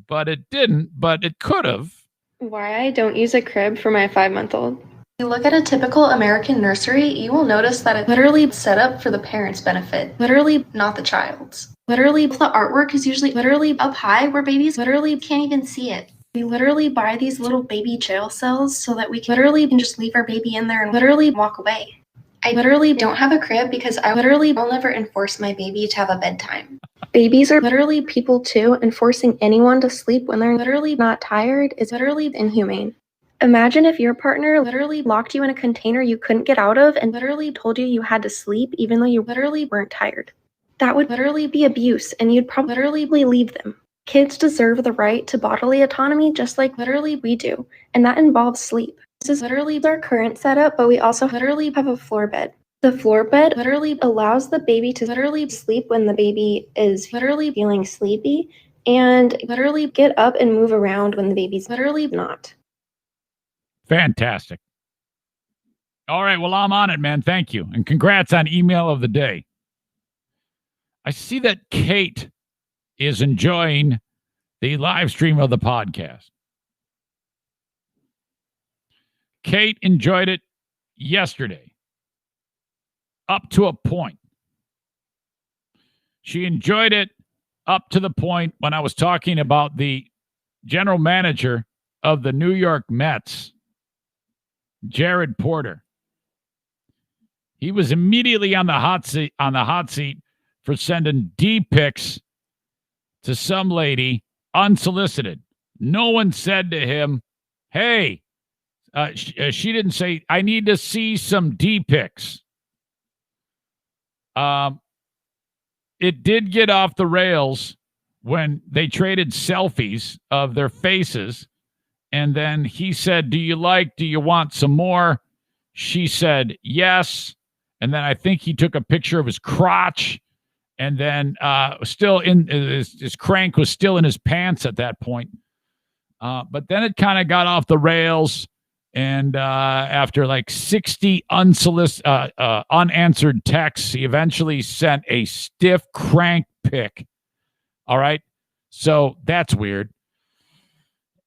S1: But it didn't, but it could have.
S5: Why I don't use a crib for my 5-month-old. If you look at a typical American nursery, you will notice that it's literally set up for the parents' benefit, literally not the child's. Literally, the artwork is usually literally up high where babies literally can't even see it. We literally buy these little baby jail cells so that we can literally just leave our baby in there and literally walk away. I literally don't have a crib because I literally will never enforce my baby to have a bedtime. Babies are literally people too, and forcing anyone to sleep when they're literally not tired is literally inhumane. Imagine if your partner literally locked you in a container you couldn't get out of and literally told you you had to sleep even though you literally weren't tired. That would literally be abuse, and you'd probably literally leave them. Kids deserve the right to bodily autonomy just like literally we do, and that involves sleep. This is literally our current setup, but we also literally have a floor bed. The floor bed literally allows the baby to literally sleep when the baby is literally feeling sleepy and literally get up and move around when the baby's literally not.
S1: Fantastic. All right. Well, I'm on it, man. Thank you. And congrats on email of the day. I see that Kate is enjoying the live stream of the podcast. Kate enjoyed it yesterday, up to a point. She enjoyed it up to the point when I was talking about the general manager of the New York Mets, Jared Porter. He was immediately on the hot seat for sending D pics to some lady unsolicited. No one said to him, hey, she didn't say, I need to see some D pics. It did get off the rails when they traded selfies of their faces. And then he said, do you want some more? She said, yes. And then I think he took a picture of his crotch. And then still in his crank was still in his pants at that point. But then it kind of got off the rails. And after like 60 unanswered texts, he eventually sent a stiff crank pic. All right. So that's weird.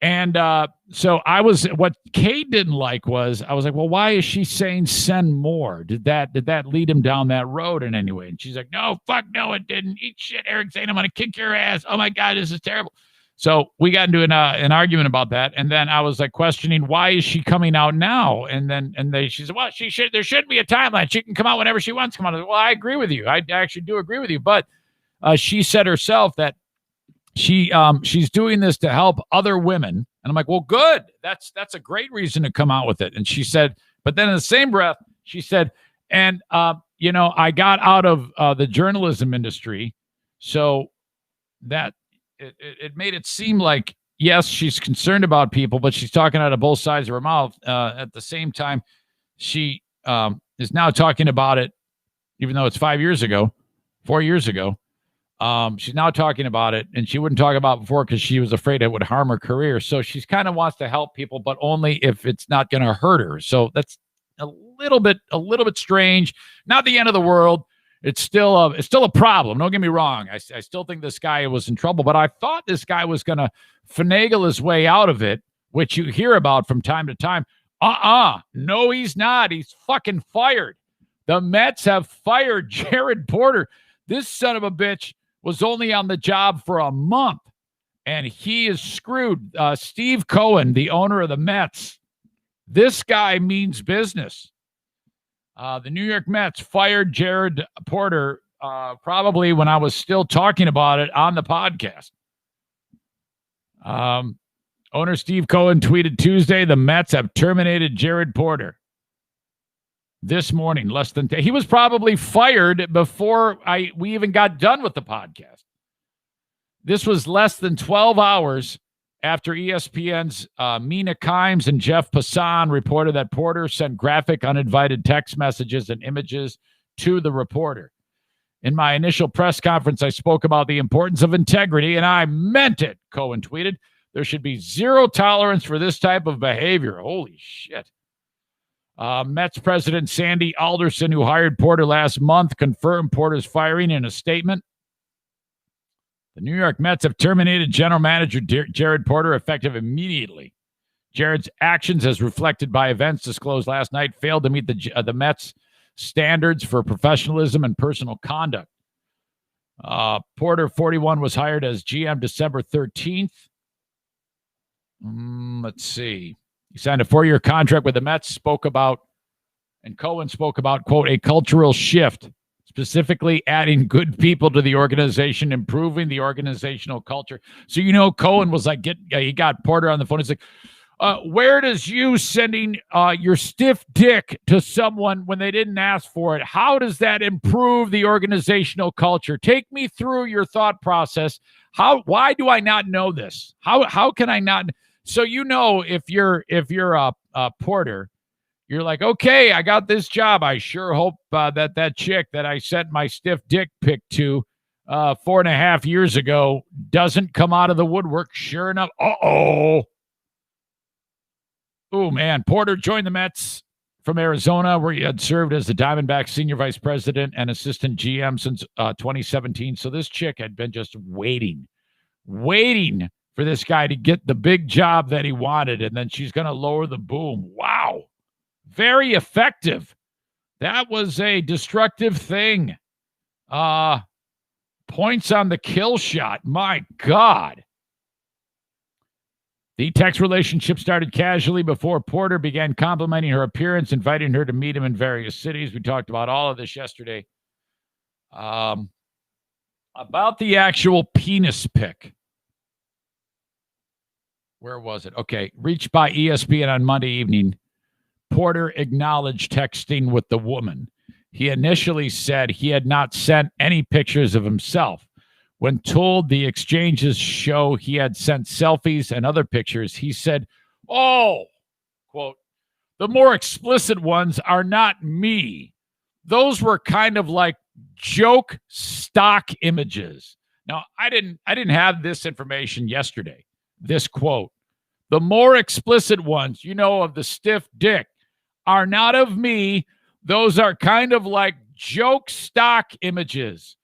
S1: And so what Kate didn't like was, I was like, well, why is she saying send more? Did that lead him down that road in any way? And she's like, no, fuck no, it didn't. Eat shit, Eric Zane. I'm going to kick your ass. Oh my God, this is terrible. So we got into an argument about that. And then I was like questioning, why is she coming out now? She said, well, there should be a timeline. She can come out whenever she wants to come out. I said, well, I agree with you. I actually do agree with you. But she said herself that she's doing this to help other women. And I'm like, well, good. That's a great reason to come out with it. And she said, but then in the same breath, she said, and I got out of the journalism industry. So that it made it seem like, yes, she's concerned about people, but she's talking out of both sides of her mouth. At the same time, she is now talking about it, even though it's 4 years ago. She's now talking about it, and she wouldn't talk about it before because she was afraid it would harm her career. So she's kind of wants to help people, but only if it's not going to hurt her. So that's a little bit strange. Not the end of the world. It's still a problem. Don't get me wrong. I still think this guy was in trouble, but I thought this guy was going to finagle his way out of it, which you hear about from time to time. No, he's not. He's fucking fired. The Mets have fired Jared Porter. This son of a bitch was only on the job for a month, and he is screwed. Steve Cohen, the owner of the Mets, this guy means business. The New York Mets fired Jared Porter probably when I was still talking about it on the podcast. Owner Steve Cohen tweeted Tuesday, the Mets have terminated Jared Porter. This morning, he was probably fired before we even got done with the podcast. This was less than 12 hours after ESPN's Mina Kimes and Jeff Passan reported that Porter sent graphic uninvited text messages and images to the reporter. In my initial press conference, I spoke about the importance of integrity, and I meant it, Cohen tweeted. There should be zero tolerance for this type of behavior. Holy shit. Mets president Sandy Alderson, who hired Porter last month, confirmed Porter's firing in a statement. The New York Mets have terminated general manager Jared Porter effective immediately. Jared's actions, as reflected by events disclosed last night, failed to meet the Mets' standards for professionalism and personal conduct. Porter, 41, was hired as GM December 13th. Let's see. He signed a 4-year contract with the Mets, and Cohen spoke about, quote, a cultural shift, specifically adding good people to the organization, improving the organizational culture. So, Cohen was like, he got Porter on the phone. He's like, where does you sending your stiff dick to someone when they didn't ask for it, how does that improve the organizational culture? Take me through your thought process. Why do I not know this? How can I not? So, if you're a Porter, You're like, okay, I got this job. I sure hope that chick that I sent my stiff dick pic to 4.5 years ago doesn't come out of the woodwork. Sure enough. Oh, man. Porter joined the Mets from Arizona, where he had served as the Diamondbacks senior vice president and assistant GM since 2017. So this chick had been just waiting for this guy to get the big job that he wanted, and then she's going to lower the boom. Wow. Very effective. That was a destructive thing. Points on the kill shot. My God. The text relationship started casually before Porter began complimenting her appearance, inviting her to meet him in various cities. We talked about all of this yesterday. About the actual penis pic. Where was it? Okay. Reached by ESPN on Monday evening, Porter acknowledged texting with the woman. He initially said he had not sent any pictures of himself. When told the exchanges show he had sent selfies and other pictures, he said, "Oh, quote, the more explicit ones are not me. Those were kind of like joke stock images." Now, I didn't have this information yesterday. This quote, "The more explicit ones, of the stiff dick, are not of me. Those are kind of like joke stock images."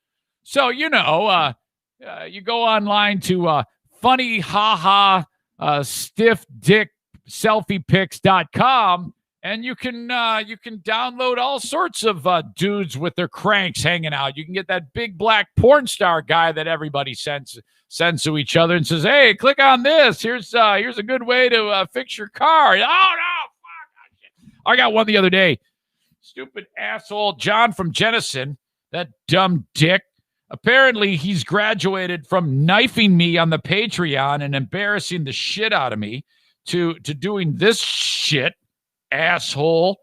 S1: So, you go online to funny stiff dick selfiepics.com, and you can download all sorts of dudes with their cranks hanging out. You can get that big black porn star guy that everybody sends to each other and says, "Hey, click on this. Here's a good way to fix your car." Oh no, fuck! I got one the other day. Stupid asshole John from Jennison, that dumb dick. Apparently, he's graduated from knifing me on the Patreon and embarrassing the shit out of me to doing this shit, asshole.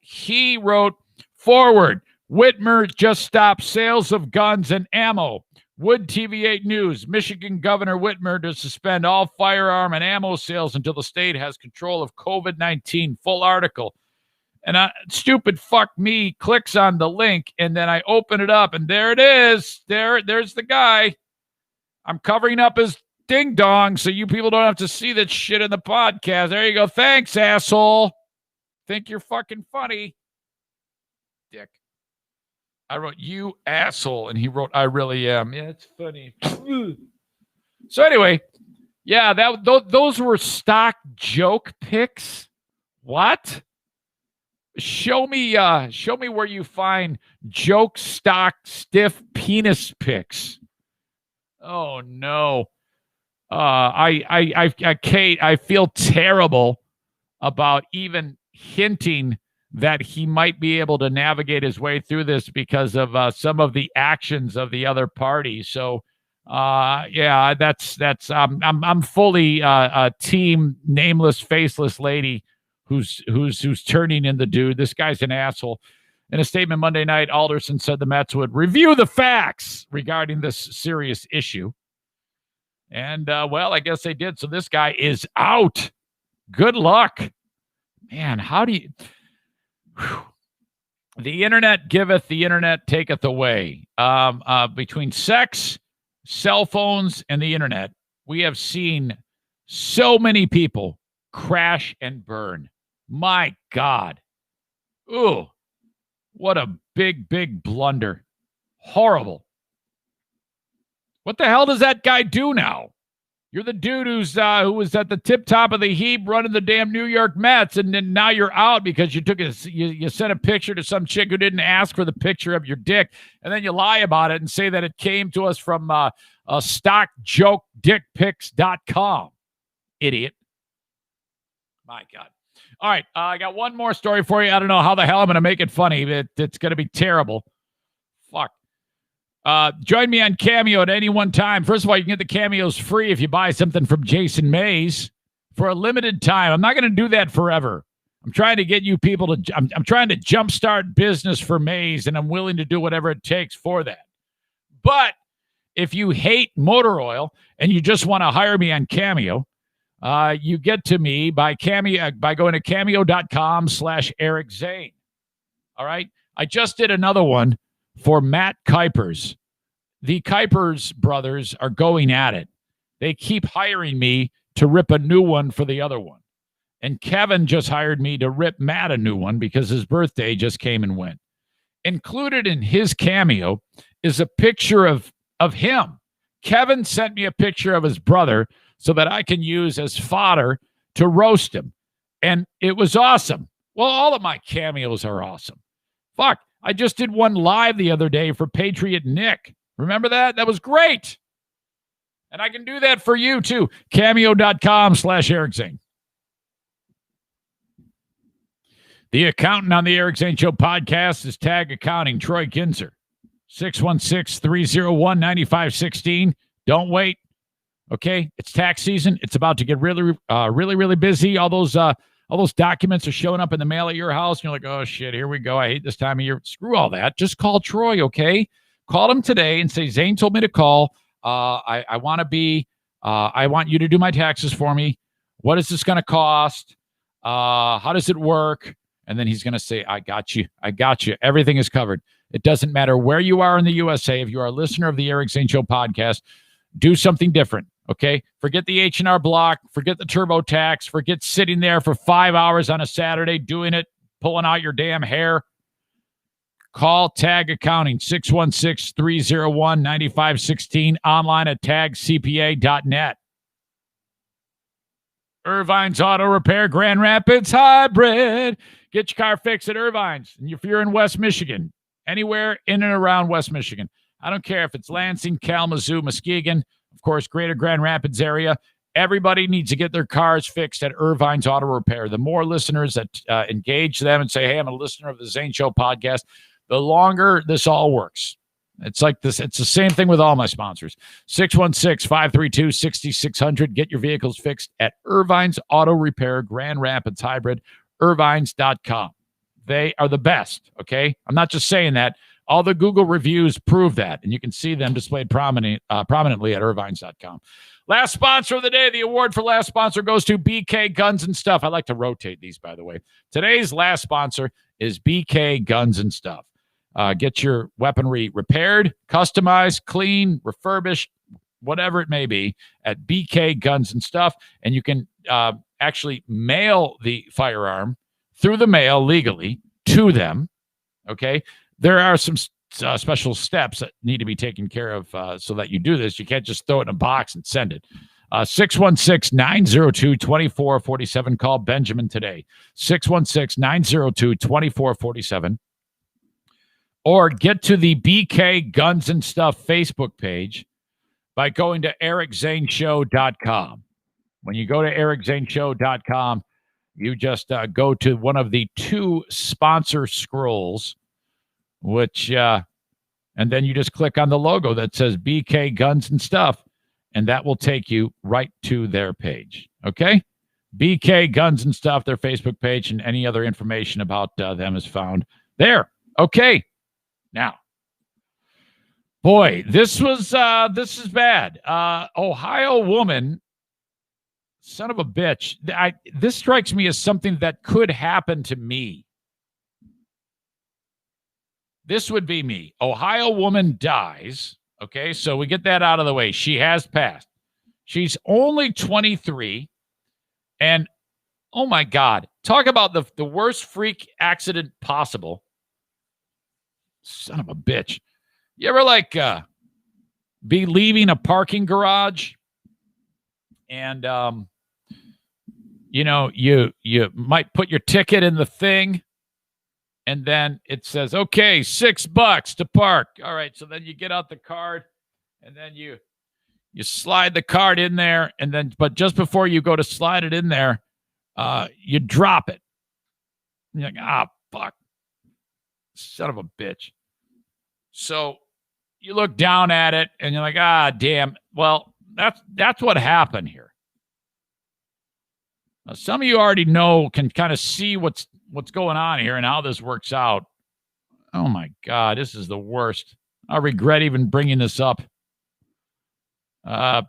S1: He wrote, "Forward, Whitmer just stopped sales of guns and ammo. Wood TV8 News, Michigan Governor Whitmer to suspend all firearm and ammo sales until the state has control of COVID-19. Full article." And stupid fuck me clicks on the link, and then I open it up, and there it is. There's the guy. I'm covering up his ding dong so you people don't have to see that shit in the podcast. There you go. Thanks, asshole. Think you're fucking funny, dick. I wrote, "You asshole," and he wrote, "I really am." Yeah, it's funny. So anyway, yeah, those were stock joke pics. What? Show me where you find joke stock stiff penis pics. Oh no. Kate, I feel terrible about even hinting that he might be able to navigate his way through this because of some of the actions of the other party. So yeah, that's I'm fully a team nameless, faceless lady who's turning in the dude. This guy's an asshole. In a statement Monday night, Alderson said the Mets would review the facts regarding this serious issue. And, well, I guess they did. So this guy is out. Good luck. Man, how do you... Whew. The internet giveth, the internet taketh away. Between sex, cell phones, and the internet, we have seen so many people crash and burn. My God. Ooh, what a big, big blunder. Horrible. What the hell does that guy do now? You're the dude who was at the tip top of the heap running the damn New York Mets, and then now you're out because you sent a picture to some chick who didn't ask for the picture of your dick, and then you lie about it and say that it came to us from stockjokedickpics.com. Idiot. My God. All right, I got one more story for you. I don't know how the hell I'm going to make it funny. It's going to be terrible. Fuck. Join me on Cameo at any one time. First of all, you can get the Cameos free if you buy something from Jason Mays for a limited time. I'm not going to do that forever. I'm trying to get you people to... I'm trying to jumpstart business for Mays, and I'm willing to do whatever it takes for that. But if you hate motor oil and you just want to hire me on Cameo... You get to me by by going to cameo.com/Eric Zane. All right. I just did another one for Matt Kuipers. The Kuipers brothers are going at it. They keep hiring me to rip a new one for the other one. And Kevin just hired me to rip Matt a new one because his birthday just came and went. Included in his cameo is a picture of him. Kevin sent me a picture of his brother so that I can use as fodder to roast him. And it was awesome. Well, all of my cameos are awesome. Fuck, I just did one live the other day for Patriot Nick. Remember that? That was great. And I can do that for you too. Cameo.com/Eric Zane. The accountant on the Eric Zane Show podcast is Tag Accounting, Troy Kinzer. 616-301-9516. Don't wait. Okay, it's tax season. It's about to get really busy. All those documents are showing up in the mail at your house. And you're like, oh shit, here we go. I hate this time of year. Screw all that. Just call Troy, okay? Call him today and say, Zane told me to call. I want you to do my taxes for me. What is this going to cost? How does it work? And then he's going to say, I got you. Everything is covered. It doesn't matter where you are in the USA. If you are a listener of the Eric Zane Show podcast, do something different, okay? Forget the H&R Block. Forget the TurboTax. Forget sitting there for 5 hours on a Saturday doing it, pulling out your damn hair. Call Tag Accounting, 616-301-9516, online at tagcpa.net. Irvine's Auto Repair, Grand Rapids Hybrid. Get your car fixed at Irvine's. And if you're in West Michigan, anywhere in and around West Michigan, I don't care if it's Lansing, Kalamazoo, Muskegon, of course, greater Grand Rapids area, everybody needs to get their cars fixed at Irvine's Auto Repair. The more listeners that engage them and say, hey, I'm a listener of the Zane Show podcast, the longer this all works. It's like this. It's the same thing with all my sponsors. 616-532-6600. Get your vehicles fixed at Irvine's Auto Repair, Grand Rapids Hybrid, irvines.com. They are the best, okay? I'm not just saying that. All the Google reviews prove that, and you can see them displayed prominently at irvines.com. Last sponsor of the day. The award for last sponsor goes to BK Guns and Stuff. I like to rotate these, by the way. Today's last sponsor is BK Guns and Stuff. Get your weaponry repaired, customized, clean, refurbished, whatever it may be, at BK Guns and Stuff. And you can actually mail the firearm through the mail legally to them, okay? There are some special steps that need to be taken care of so that you do this. You can't just throw it in a box and send it. 616-902-2447. Call Benjamin today. 616-902-2447. Or get to the BK Guns and Stuff Facebook page by going to ericzaneshow.com. When you go to ericzaneshow.com, you just go to one of the two sponsor scrolls, which, and then you just click on the logo that says BK Guns and Stuff, and that will take you right to their page. Okay? BK Guns and Stuff, their Facebook page, and any other information about them is found there. Okay. Now, boy, this is bad. Ohio woman, son of a bitch. This strikes me as something that could happen to me. This would be me. Ohio woman dies. Okay, so we get that out of the way. She has passed. She's only 23. And, oh my God, talk about the worst freak accident possible. Son of a bitch. You ever be leaving a parking garage and you might put your ticket in the thing and then it says, okay, $6 to park. All right, so then you get out the card and then you slide the card in there, and then but just before you go to slide it in there, you drop it. And you're like, fuck. Son of a bitch. So you look down at it and you're like, damn. Well, that's what happened here. Now, some of you already can kind of see what's going on here and how this works out. Oh my God, this is the worst. I regret even bringing this up. The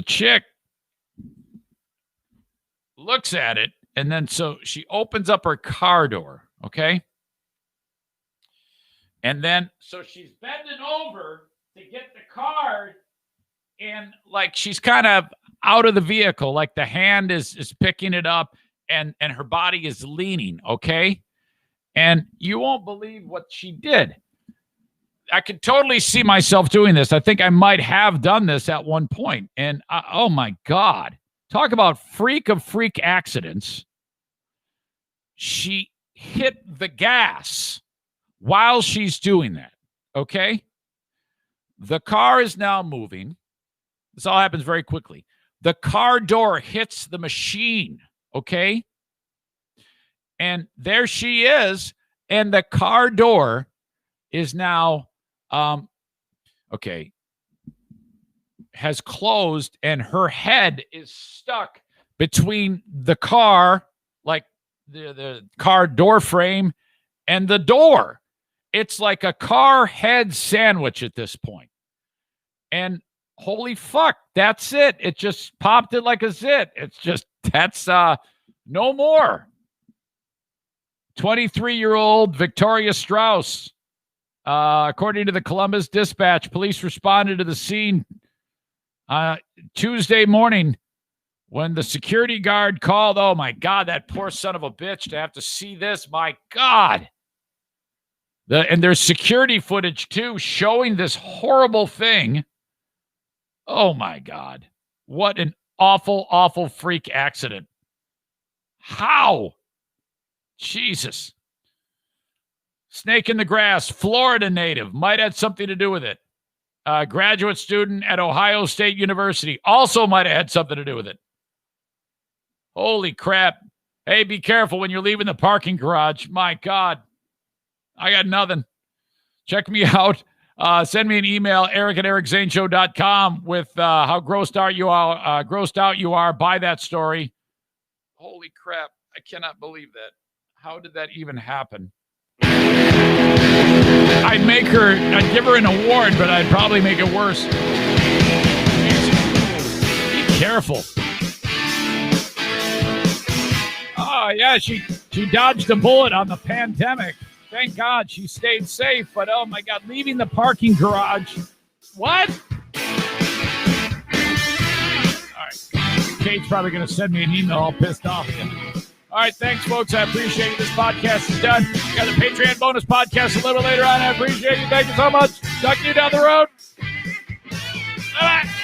S1: chick looks at it, and then so she opens up her car door, okay? And then, so she's bending over to get the card, and like she's kind of out of the vehicle, like the hand is picking it up, and her body is leaning, okay? And you won't believe what she did. I could totally see myself doing this. I think I might have done this at one point. And oh my God, talk about freak of freak accidents. She hit the gas while she's doing that, okay? The car is now moving. This all happens very quickly. The car door hits the machine, okay? And there she is, and the car door is now, has closed, and her head is stuck between the car, like the car door frame, and the door. It's like a car head sandwich at this point. And holy fuck, that's it. It just popped it like a zit. It's just, that's no more. 23-year-old Victoria Strauss. According to the Columbus Dispatch, police responded to the scene Tuesday morning when the security guard called. Oh my God, that poor son of a bitch to have to see this. My God. And there's security footage too showing this horrible thing. Oh my God. What an awful, awful freak accident. How? Jesus. Snake in the grass, Florida native, might have something to do with it. Graduate student at Ohio State University also might have had something to do with it. Holy crap. Hey, be careful when you're leaving the parking garage. My God. I got nothing. Check me out. Send me an email, eric@ericzaneshow.com with how grossed out you are by that story. Holy crap. I cannot believe that. How did that even happen? I'd give her an award, but I'd probably make it worse. Be careful. Oh, yeah, she dodged a bullet on the pandemic. Thank God she stayed safe, but oh my God, leaving the parking garage. What? All right. Kate's probably going to send me an email all pissed off again. All right, thanks, folks. I appreciate it. This podcast is done. We got the Patreon bonus podcast a little later on. I appreciate you. Thank you so much. Talk to you down the road. Bye-bye.